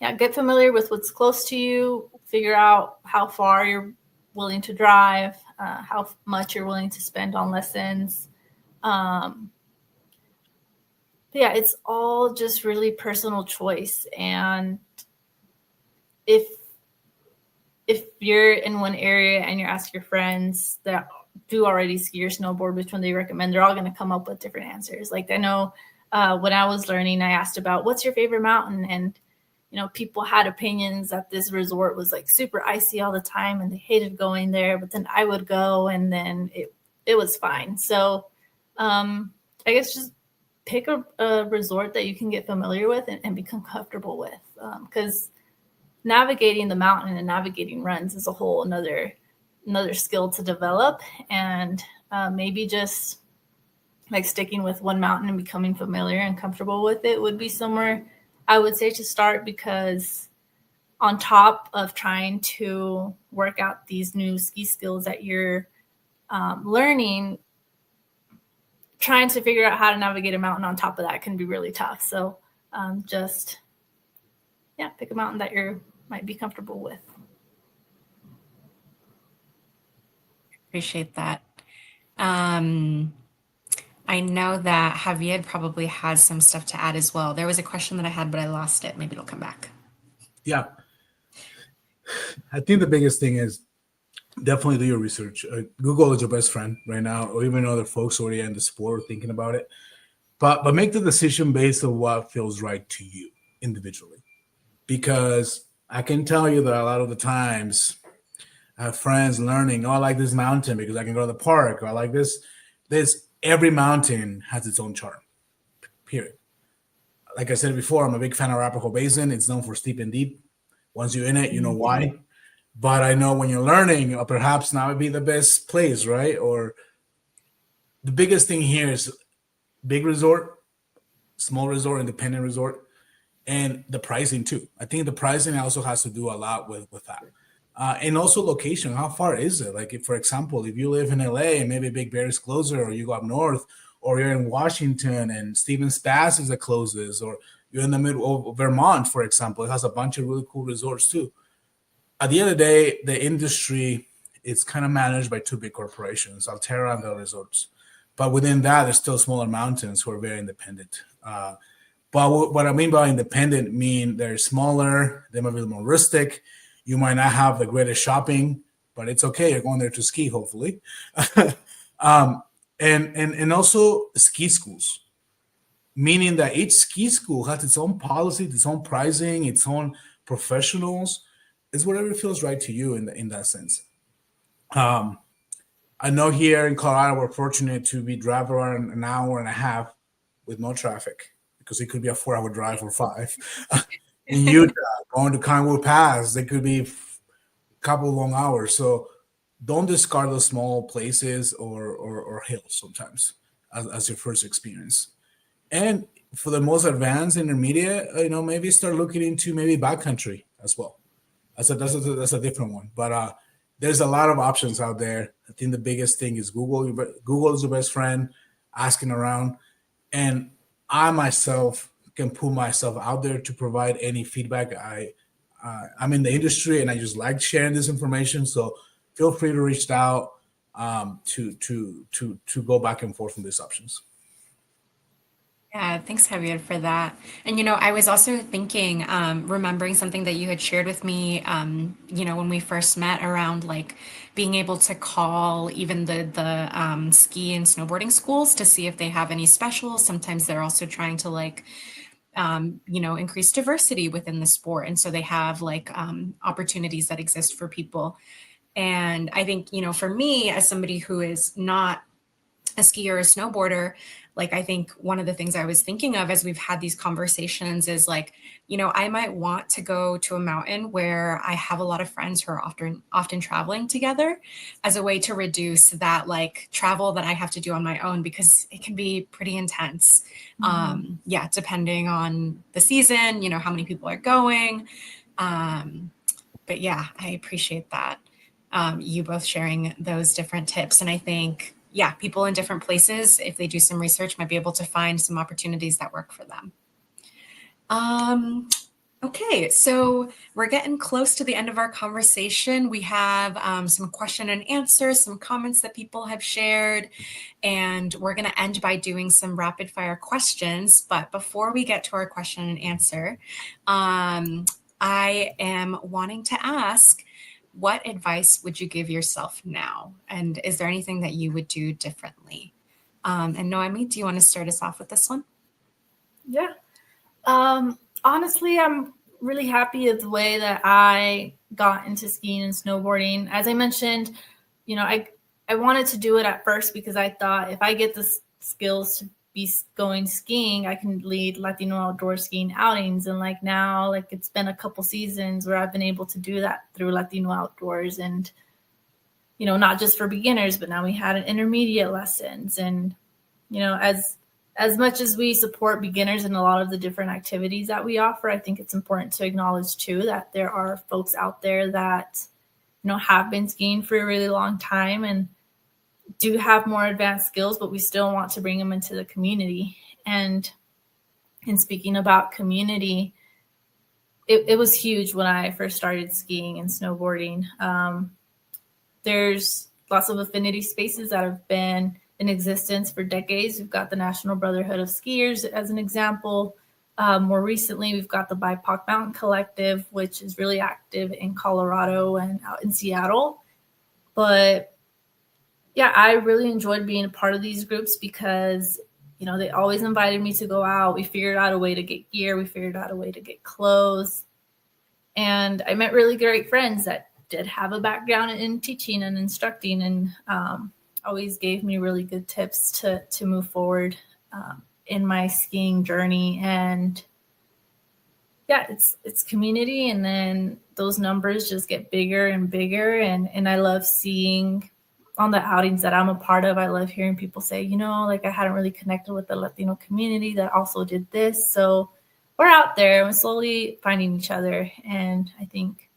Yeah, get familiar with what's close to you, figure out how far you're willing to drive, how much you're willing to spend on lessons. But yeah, it's all just really personal choice. And if you're in one area and you're asking your friends that do already ski or snowboard, which one they recommend, they're all going to come up with different answers. I know when I was learning, I asked about what's your favorite mountain, and people had opinions that this resort was super icy all the time and they hated going there, but then I would go and then it was fine. So I guess just pick a resort that you can get familiar with and become comfortable with. Because navigating the mountain and navigating runs is a whole another skill to develop. And maybe just like sticking with one mountain and becoming familiar and comfortable with it would be somewhere I would say to start, because on top of trying to work out these new ski skills that you're learning, trying to figure out how to navigate a mountain on top of that can be really tough. So pick a mountain that you might be comfortable with. Appreciate that. I know that Javier probably has some stuff to add as well. There was a question that I had, but I lost it. Maybe it'll come back. Yeah. I think the biggest thing is definitely do your research. Google is your best friend right now, or even other folks already in the sport thinking about it. But make the decision based on what feels right to you individually. Because I can tell you that a lot of the times I have friends learning, I like this mountain because I can go to the park, or I like this. Every mountain has its own charm, period. Like I said before, I'm a big fan of Arapahoe Basin. It's known for steep and deep. Once you're in it, you know why. But I know when you're learning, perhaps now would be the best place, right? Or the biggest thing here is big resort, small resort, independent resort, and the pricing too. I think the pricing also has to do a lot with that. And also location. How far is it? Like, for example, if you live in LA and maybe Big Bear is closer, or you go up north, or you're in Washington and Stevens Pass is the closest, or you're in the middle of Vermont, for example, it has a bunch of really cool resorts too. At the end of the day, the industry is kind of managed by two big corporations, Alterra and the resorts. But within that, there's still smaller mountains who are very independent. But what I mean by independent mean they're smaller, they might be a little more rustic. You might not have the greatest shopping, but it's okay. You're going there to ski, hopefully. And also ski schools, meaning that each ski school has its own policy, its own pricing, its own professionals. It's whatever feels right to you in that sense. I know here in Colorado, we're fortunate to be driving around an hour and a half with no traffic, because it could be a 4-hour drive or 5. In Utah, going to Conwood Pass, it could be a couple of long hours. So don't discard those small places or hills sometimes as your first experience. And for the most advanced intermediate, maybe start looking into maybe backcountry as well. That's a different one. But there's a lot of options out there. I think the biggest thing is Google. Google is your best friend, asking around. And I myself can put myself out there to provide any feedback. I'm in the industry and I just like sharing this information. So feel free to reach out to go back and forth on these options. Yeah, thanks, Javier, for that. And I was also thinking, remembering something that you had shared with me, when we first met, around like being able to call even the ski and snowboarding schools to see if they have any specials. Sometimes they're also trying to increase diversity within the sport. And so they have opportunities that exist for people. And I think, for me, as somebody who is not a skier or a snowboarder, I think one of the things I was thinking of as we've had these conversations is I might want to go to a mountain where I have a lot of friends who are often traveling together, as a way to reduce that travel that I have to do on my own, because it can be pretty intense. Mm-hmm. Depending on the season, how many people are going. But yeah, I appreciate that. You both sharing those different tips. And I think, people in different places, if they do some research, might be able to find some opportunities that work for them. Okay, so we're getting close to the end of our conversation. We have some question and answers, some comments that people have shared, and we're going to end by doing some rapid fire questions. But before we get to our question and answer, I am wanting to ask, what advice would you give yourself now? And is there anything that you would do differently? And Nohemi, do you want to start us off with this one? Yeah. Honestly, I'm really happy with the way that I got into skiing and snowboarding. As I mentioned, I wanted to do it at first because I thought if I get the skills be going skiing, I can lead Latino Outdoors skiing outings. And like now, like it's been a couple seasons where I've been able to do that through Latino Outdoors, and, you know, not just for beginners, but now we had an intermediate lessons. And, you know, as much as we support beginners in a lot of the different activities that we offer, I think it's important to acknowledge too that there are folks out there that, you know, have been skiing for a really long time and do have more advanced skills, but we still want to bring them into the community. And in speaking about community, it was huge when I first started skiing and snowboarding. There's lots of affinity spaces that have been in existence for decades. We've got the National Brotherhood of Skiers as an example. More recently, we've got the BIPOC Mountain Collective, which is really active in Colorado and out in Seattle. But yeah, I really enjoyed being a part of these groups because, you know, they always invited me to go out. We figured out a way to get gear. We figured out a way to get clothes. And I met really great friends that did have a background in teaching and instructing, and always gave me really good tips to move forward in my skiing journey. And yeah, it's community, and then those numbers just get bigger and bigger. And I love seeing on the outings that I'm a part of, I love hearing people say, you know, like I hadn't really connected with the Latino community that also did this. So we're out there and we're slowly finding each other. And I think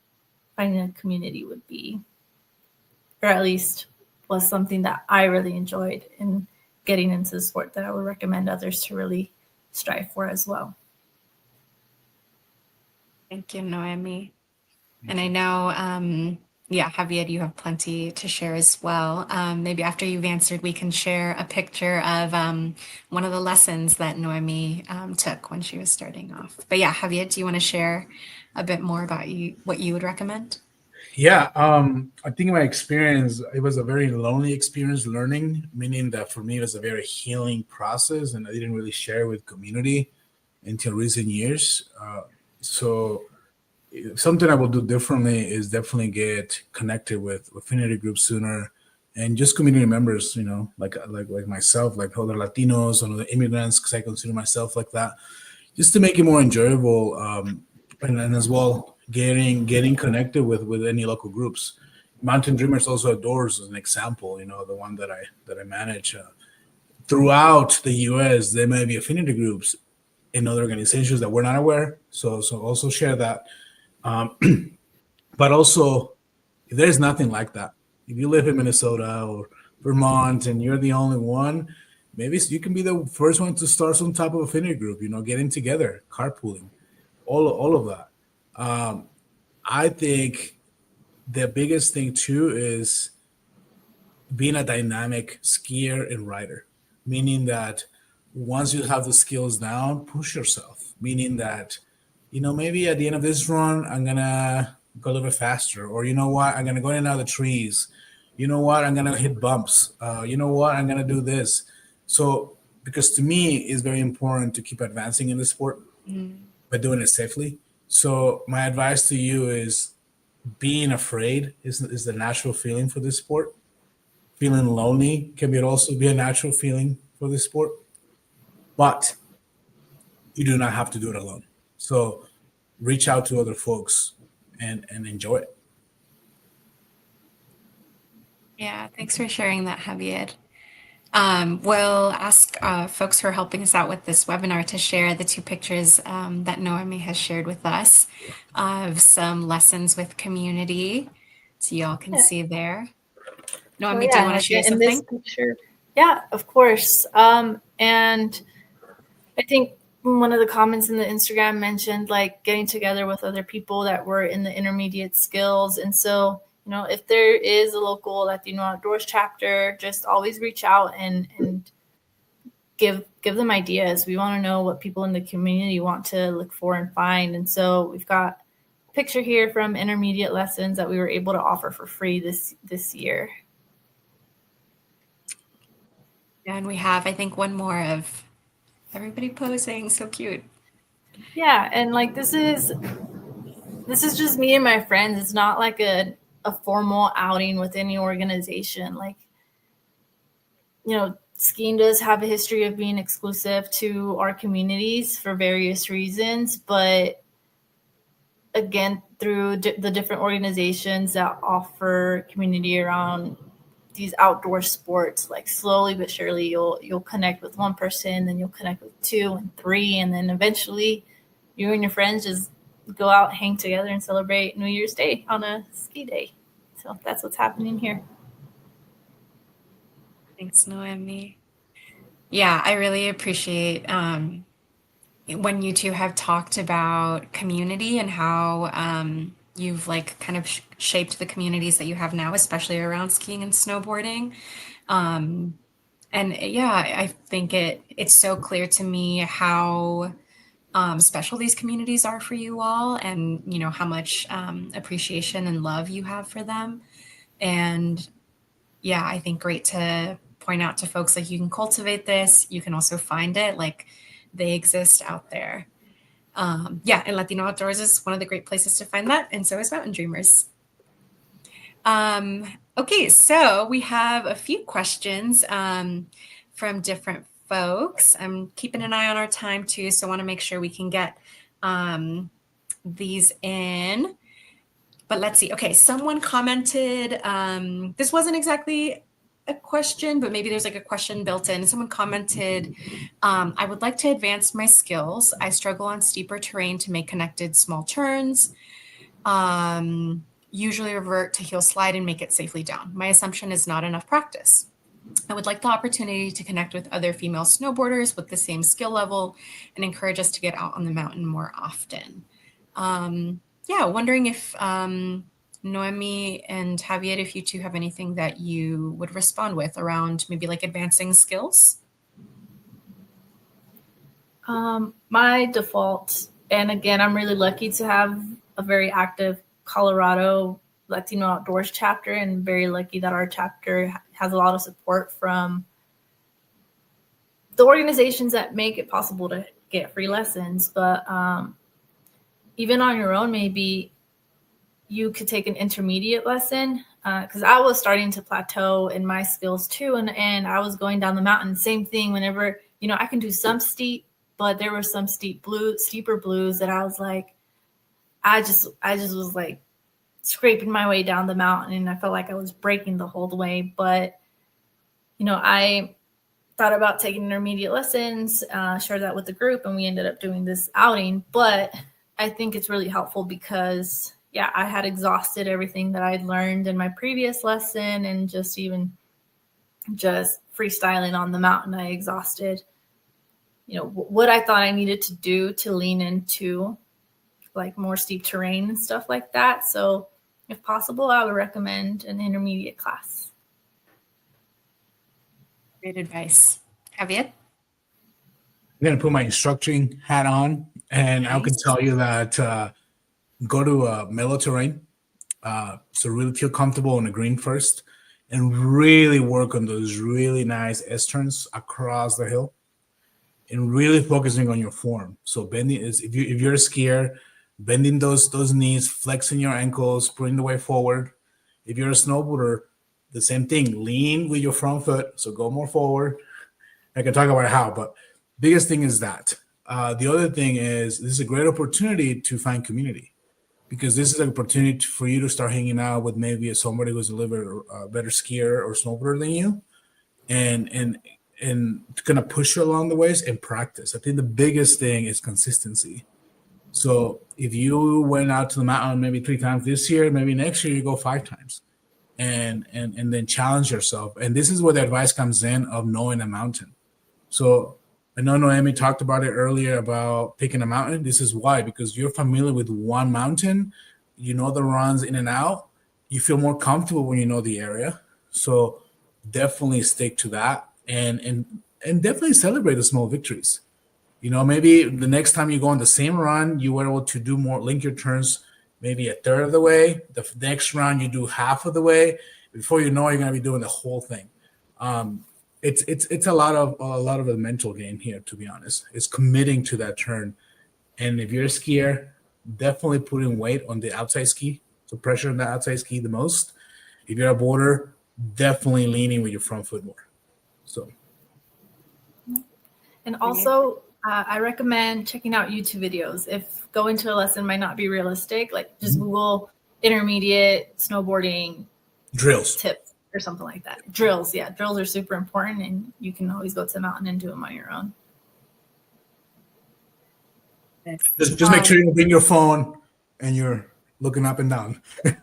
finding a community would be, or at least was something that I really enjoyed in getting into the sport that I would recommend others to really strive for as well. Thank you, Nohemi. And I know, Javier, you have plenty to share as well. Maybe after you've answered, we can share a picture of one of the lessons that Nohemi took when she was starting off. But yeah, Javier, do you want to share a bit more about what you would recommend? Yeah, I think my experience, it was a very lonely experience learning, meaning that for me, it was a very healing process, and I didn't really share with community until recent years. So something I will do differently is definitely get connected with affinity groups sooner, and just community members, you know, like myself, like other Latinos and other immigrants, because I consider myself like that, just to make it more enjoyable, and as well getting connected with any local groups. Mountain Dreamers also outdoors is an example, you know, the one that I manage. Throughout the U.S., there may be affinity groups in other organizations that we're not aware. So also share that. But also, if there's nothing like that, if you live in Minnesota or Vermont and you're the only one, maybe you can be the first one to start some type of affinity group, you know, getting together, carpooling, all of that. I think the biggest thing too is being a dynamic skier and rider, meaning that once you have the skills down, push yourself, meaning that, you know, maybe at the end of this run, I'm going to go a little bit faster, or you know what, I'm going to go in and out of the trees. You know what, I'm going to hit bumps. You know what, I'm going to do this. So, because to me, it's very important to keep advancing in the sport, but doing it safely. So my advice to you is being afraid is the natural feeling for this sport. Feeling lonely can also be a natural feeling for this sport, but you do not have to do it alone. So reach out to other folks and enjoy it. Yeah, thanks for sharing that, Javier. We'll ask folks who are helping us out with this webinar to share the two pictures that Nohemi has shared with us of some lessons with community, so y'all can see there. Nohemi, do you want to share something? In this picture, yeah, of course. And I think one of the comments in the Instagram mentioned like getting together with other people that were in the intermediate skills. And so, you know, if there is a local Latino Outdoors chapter, just always reach out and give them ideas. We want to know what people in the community want to look for and find. And so we've got a picture here from intermediate lessons that we were able to offer for free this year. And we have, I think, one more of everybody posing. So cute. Yeah, and like this is just me and my friends. It's not like a formal outing with any organization. Like, you know, skiing does have a history of being exclusive to our communities for various reasons, but again, through the different organizations that offer community around these outdoor sports, like slowly but surely you'll connect with one person, then you'll connect with 2 and 3, and then eventually you and your friends just go out, hang together, and celebrate New Year's Day on a ski day. So that's what's happening here. Thanks, Nohemi. Yeah, I really appreciate when you two have talked about community and how you've like kind of shaped the communities that you have now, especially around skiing and snowboarding. And yeah, I think it's so clear to me how special these communities are for you all, and you know how much appreciation and love you have for them. And yeah, I think great to point out to folks like you can cultivate this, you can also find it, like they exist out there. Yeah, and Latino Outdoors is one of the great places to find that, and so is Mountain Dreamers. Okay, so we have a few questions from different folks. I'm keeping an eye on our time too, so I want to make sure we can get these in. But let's see. Okay, someone commented, this wasn't exactly a question, but maybe there's like a question built in. Someone commented, I would like to advance my skills. I struggle on steeper terrain to make connected small turns. Usually revert to heel slide and make it safely down. My assumption is not enough practice. I would like the opportunity to connect with other female snowboarders with the same skill level and encourage us to get out on the mountain more often. Yeah, wondering if Nohemi and Javier, if you two have anything that you would respond with around maybe like advancing skills? My default, and again, I'm really lucky to have a very active Colorado Latino Outdoors chapter, and very lucky that our chapter has a lot of support from the organizations that make it possible to get free lessons. But even on your own, maybe you could take an intermediate lesson, because I was starting to plateau in my skills too, and I was going down the mountain. Same thing. Whenever, you know, I can do some steep, but there were some steeper blues that I was like, I just was like scraping my way down the mountain, and I felt like I was breaking the whole way. But you know, I thought about taking intermediate lessons, shared that with the group, and we ended up doing this outing. But I think it's really helpful because, yeah, I had exhausted everything that I'd learned in my previous lesson, and just freestyling on the mountain, I exhausted, you know, what I thought I needed to do to lean into like more steep terrain and stuff like that. So if possible, I would recommend an intermediate class. Great advice. Javier? I'm going to put my instructing hat on, and nice. I can tell you that go to a mellow terrain. So really feel comfortable on the green first, and really work on those really nice S-turns across the hill, and really focusing on your form. So bending is, if you're a skier, bending those knees, flexing your ankles, putting the weight forward. If you're a snowboarder, the same thing. Lean with your front foot, so go more forward. I can talk about how, but biggest thing is that. The other thing is, this is a great opportunity to find community, because this is an opportunity for you to start hanging out with maybe somebody who's a little bit better skier or snowboarder than you, and kind of push you along the ways and practice. I think the biggest thing is consistency. So if you went out to the mountain maybe 3 times this year, maybe next year you go 5 times, and then challenge yourself. And this is where the advice comes in of knowing a mountain. So I know Nohemi talked about it earlier about picking a mountain. This is why, because you're familiar with one mountain, you know the runs in and out, you feel more comfortable when you know the area. So definitely stick to that, and definitely celebrate the small victories. You know, maybe the next time you go on the same run, you were able to do more, link your turns maybe a third of the way. The next round you do half of the way. Before you know, you're going to be doing the whole thing. It's a lot of a mental game here, to be honest. It's committing to that turn. And if you're a skier, definitely putting weight on the outside ski, so pressure on the outside ski the most. If you're a boarder, definitely leaning with your front foot more. So And also, I recommend checking out YouTube videos. If going to a lesson might not be realistic, like just Google intermediate snowboarding Drills. tips or something like that. Drills, yeah. Drills are super important, and you can always go to the mountain and do them on your own. Just make sure you bring your phone and you're looking up and down. Don't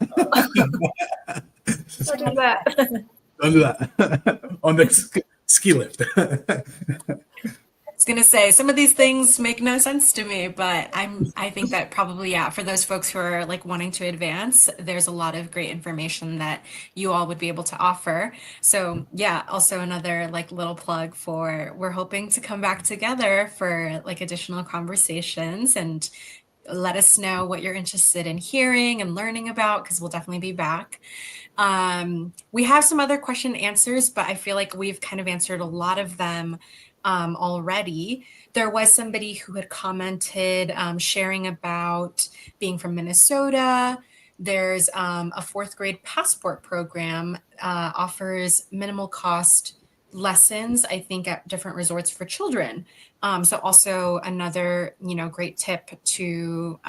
do that. Don't do that on the ski lift. I was gonna say some of these things make no sense to me, but I think that probably, yeah, for those folks who are like wanting to advance, there's a lot of great information that you all would be able to offer. So yeah, also another like little plug for we're hoping to come back together for like additional conversations, and let us know what you're interested in hearing and learning about, because we'll definitely be back. We have some other question answers, but I feel like we've kind of answered a lot of them already. There was somebody who had commented sharing about being from Minnesota. There's a fourth grade passport program, offers minimal cost lessons, I think, at different resorts for children. So also another, great tip to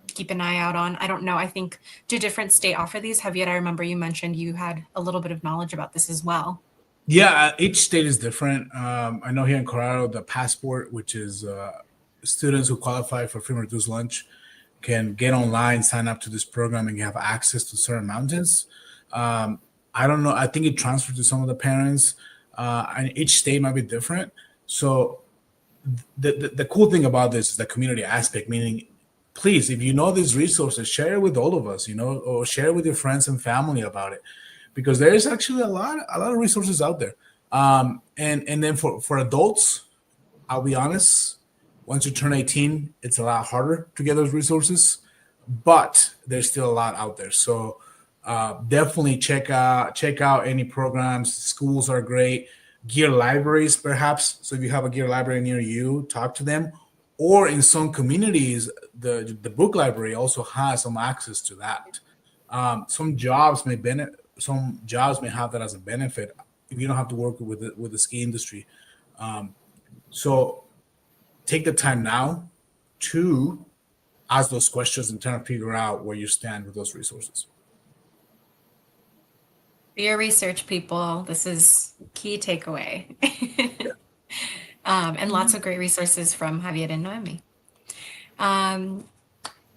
keep an eye out on. I don't know. I think, do different state offer these? Javier, I remember you mentioned you had a little bit of knowledge about this as well. Yeah, each state is different. I know here in Colorado, the passport, which is students who qualify for free and reduced lunch, can get online, sign up to this program, and you have access to certain mountains. I don't know. I think it transfers to some of the parents, and each state might be different. So the cool thing about this is the community aspect, meaning, please, if you know these resources, share it with all of us, or share it with your friends and family about it, because there is actually a lot of resources out there. And then for adults, I'll be honest, once you turn 18, it's a lot harder to get those resources, but there's still a lot out there. So definitely check out any programs. Schools are great. Gear libraries, perhaps. So if you have a gear library near you, talk to them. Or in some communities, the book library also has some access to that. Some jobs may have that as a benefit if you don't have to work with the ski industry. So take the time now to ask those questions and try to figure out where you stand with those resources. Do your research, people. This is key takeaway. And lots of great resources from Javier and Nohemi.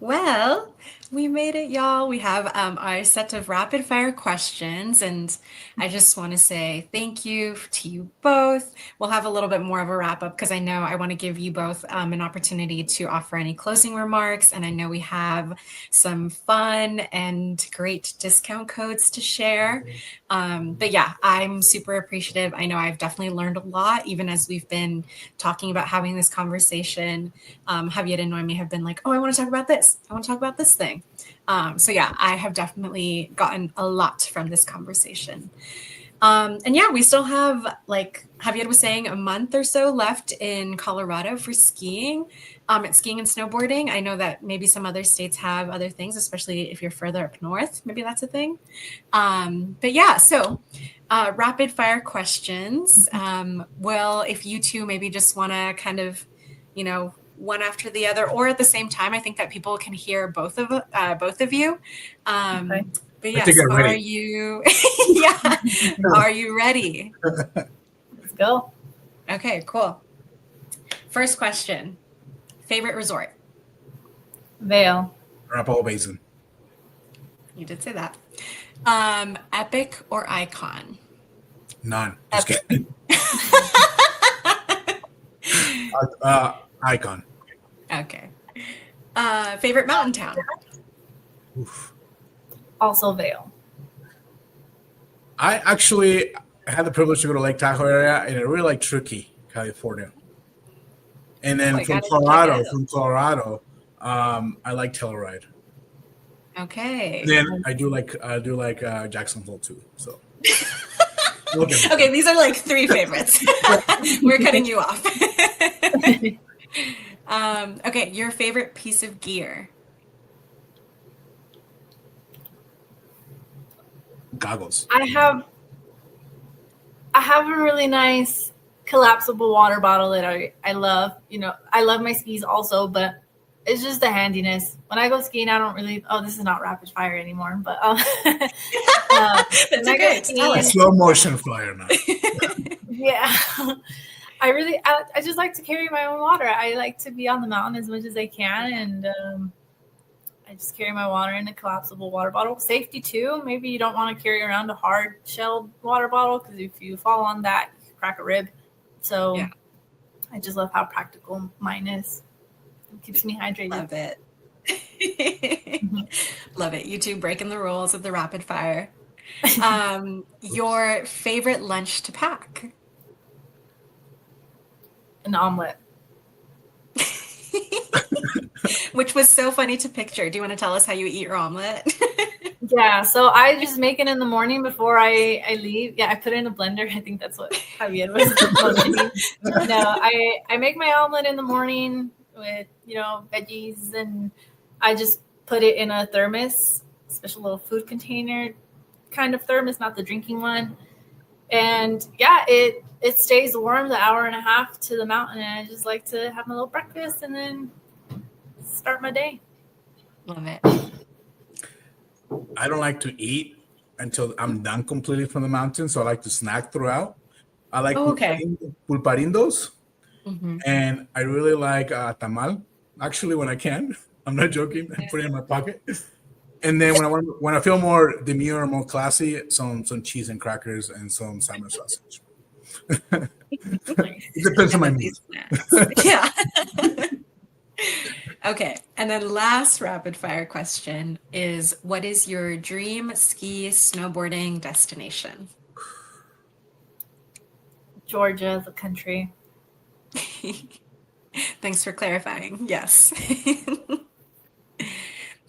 Well, we made it, y'all. We have our set of rapid fire questions, and I just want to say thank you to you both. We'll have a little bit more of a wrap up because I know I want to give you both an opportunity to offer any closing remarks, and I know we have some fun and great discount codes to share. But yeah, I'm super appreciative. I know I've definitely learned a lot, even as we've been talking about having this conversation. Javier and Nohemi have been like, oh, I want to talk about this. I want to talk about this thing. So yeah, I have definitely gotten a lot from this conversation. And yeah, we still have, like Javier was saying, a month or so left in Colorado for skiing. It's skiing and snowboarding. I know that maybe some other states have other things, especially if you're further up north. Maybe that's a thing. But yeah, so rapid fire questions. Well, if you two maybe just want to kind of, one after the other, or at the same time, I think that people can hear both of you. Okay. But yes, are you? Yeah, are you ready? Let's go. Okay, cool. First question: favorite resort? Vail. Arapahoe Basin. You did say that. Epic or icon? None. Just kidding. Icon. Okay. Favorite mountain town? Oof. Also Vail. I actually had the privilege to go to Lake Tahoe area, and I really like Truckee, California. And then from Colorado, I like Telluride. Okay. And then I do like Jacksonville too. So. Okay, these are like three favorites. We're cutting you off. Okay, your favorite piece of gear? Goggles. I have a really nice collapsible water bottle that I love. I love my skis also, but it's just the handiness. When I go skiing, I don't really. Oh, this is not rapid fire anymore, but That's okay. Tell us. Slow motion flyer now. Yeah, I just like to carry my own water. I like to be on the mountain as much as I can, and I just carry my water in a collapsible water bottle. Safety too. Maybe you don't want to carry around a hard shelled water bottle because if you fall on that, you can crack a rib. So yeah. I just love how practical mine is. It keeps me hydrated. Love it. Love it. You two breaking the rules of the rapid fire. Your favorite lunch to pack? An omelet. Which was so funny to picture. Do you want to tell us how you eat your omelet? Yeah, so I just make it in the morning before I leave. Yeah, I put it in a blender. I think that's what Javier was mentioning. No, I make my omelet in the morning with, veggies, and I just put it in a thermos, special little food container kind of thermos, not the drinking one. And yeah, it stays warm the hour and a half to the mountain, and I just like to have my little breakfast and then start my day. Love it. I don't like to eat until I'm done completely from the mountain, so I like to snack throughout. I like pulparindos, and I really like tamal. Actually, when I can, I'm not joking. I put it in my pocket. And then when I feel more demure, more classy, some cheese and crackers and some salmon sausage. It depends on my mood. Yeah. Okay. And then last rapid fire question is, what is your dream ski snowboarding destination? Georgia, the country. Thanks for clarifying. Yes.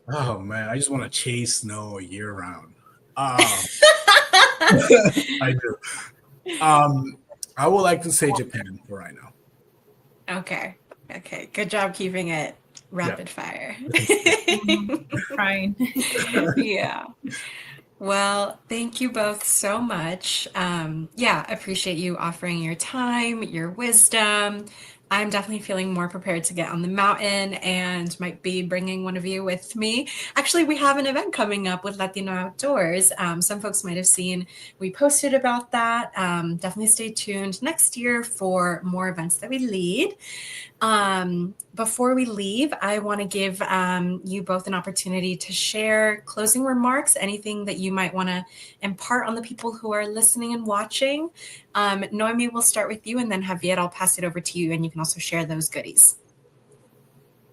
Oh man, I just want to chase snow year round. I do. I would like to say Japan for right now. Okay. Good job keeping it rapid fire. Crying. Yeah. Well, thank you both so much. Appreciate you offering your time, your wisdom. I'm definitely feeling more prepared to get on the mountain and might be bringing one of you with me. Actually, we have an event coming up with Latino Outdoors. Some folks might have seen we posted about that. Definitely stay tuned next year for more events that we lead. Before we leave, I want to give you both an opportunity to share closing remarks, anything that you might want to impart on the people who are listening and watching. Nohemi, we'll start with you, and then Javier, I'll pass it over to you, and you can also share those goodies.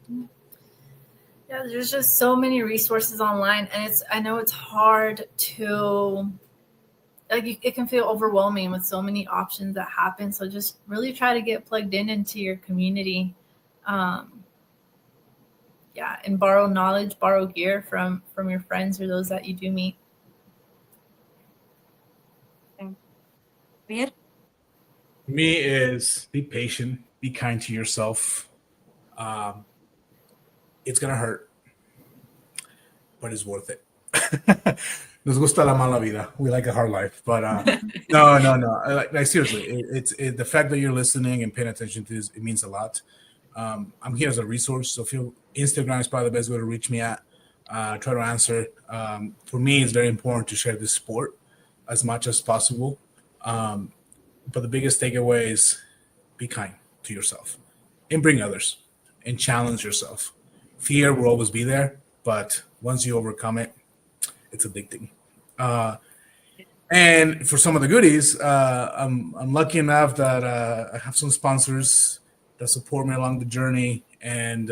Yeah, there's just so many resources online, and I know it's hard to, it can feel overwhelming with so many options that happen. So just really try to get plugged into your community. And borrow knowledge, borrow gear from your friends or those that you do meet. Javier? Me is be patient, be kind to yourself. It's gonna hurt, but it's worth it. Nos gusta la mala vida. We like a hard life, but no. Like seriously, it's the fact that you're listening and paying attention to this, it means a lot. I'm here as a resource, so Instagram is probably the best way to reach me at. Try to answer. For me, it's very important to share this sport as much as possible. But the biggest takeaway is be kind to yourself and bring others and challenge yourself. Fear will always be there, but once you overcome it, it's addicting. And for some of the goodies, I'm lucky enough that I have some sponsors that support me along the journey, and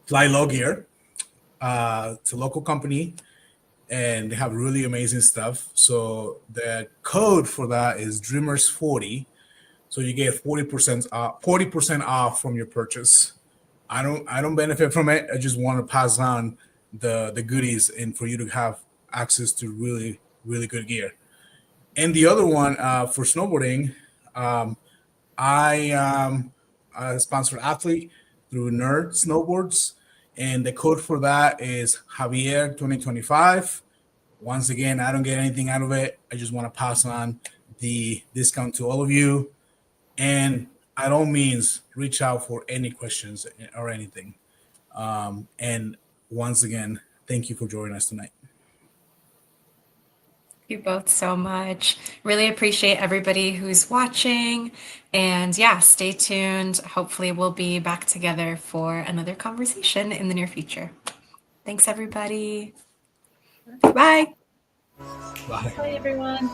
Fly Low Gear. It's a local company, and they have really amazing stuff. So the code for that is Dreamers40. So you get 40% off from your purchase. I don't benefit from it. I just want to pass on the goodies and for you to have access to really, really good gear. And the other one for snowboarding, I am a sponsored athlete through Nerd Snowboards, and the code for that is Javier 2025. Once again, I don't get anything out of it. I just want to pass on the discount to all of you. And by all means, reach out for any questions or anything. And once again, thank you for joining us tonight. You both so much. Really appreciate everybody who's watching. And yeah, stay tuned. Hopefully, we'll be back together for another conversation in the near future. Thanks, everybody. Bye. Bye. Bye, everyone.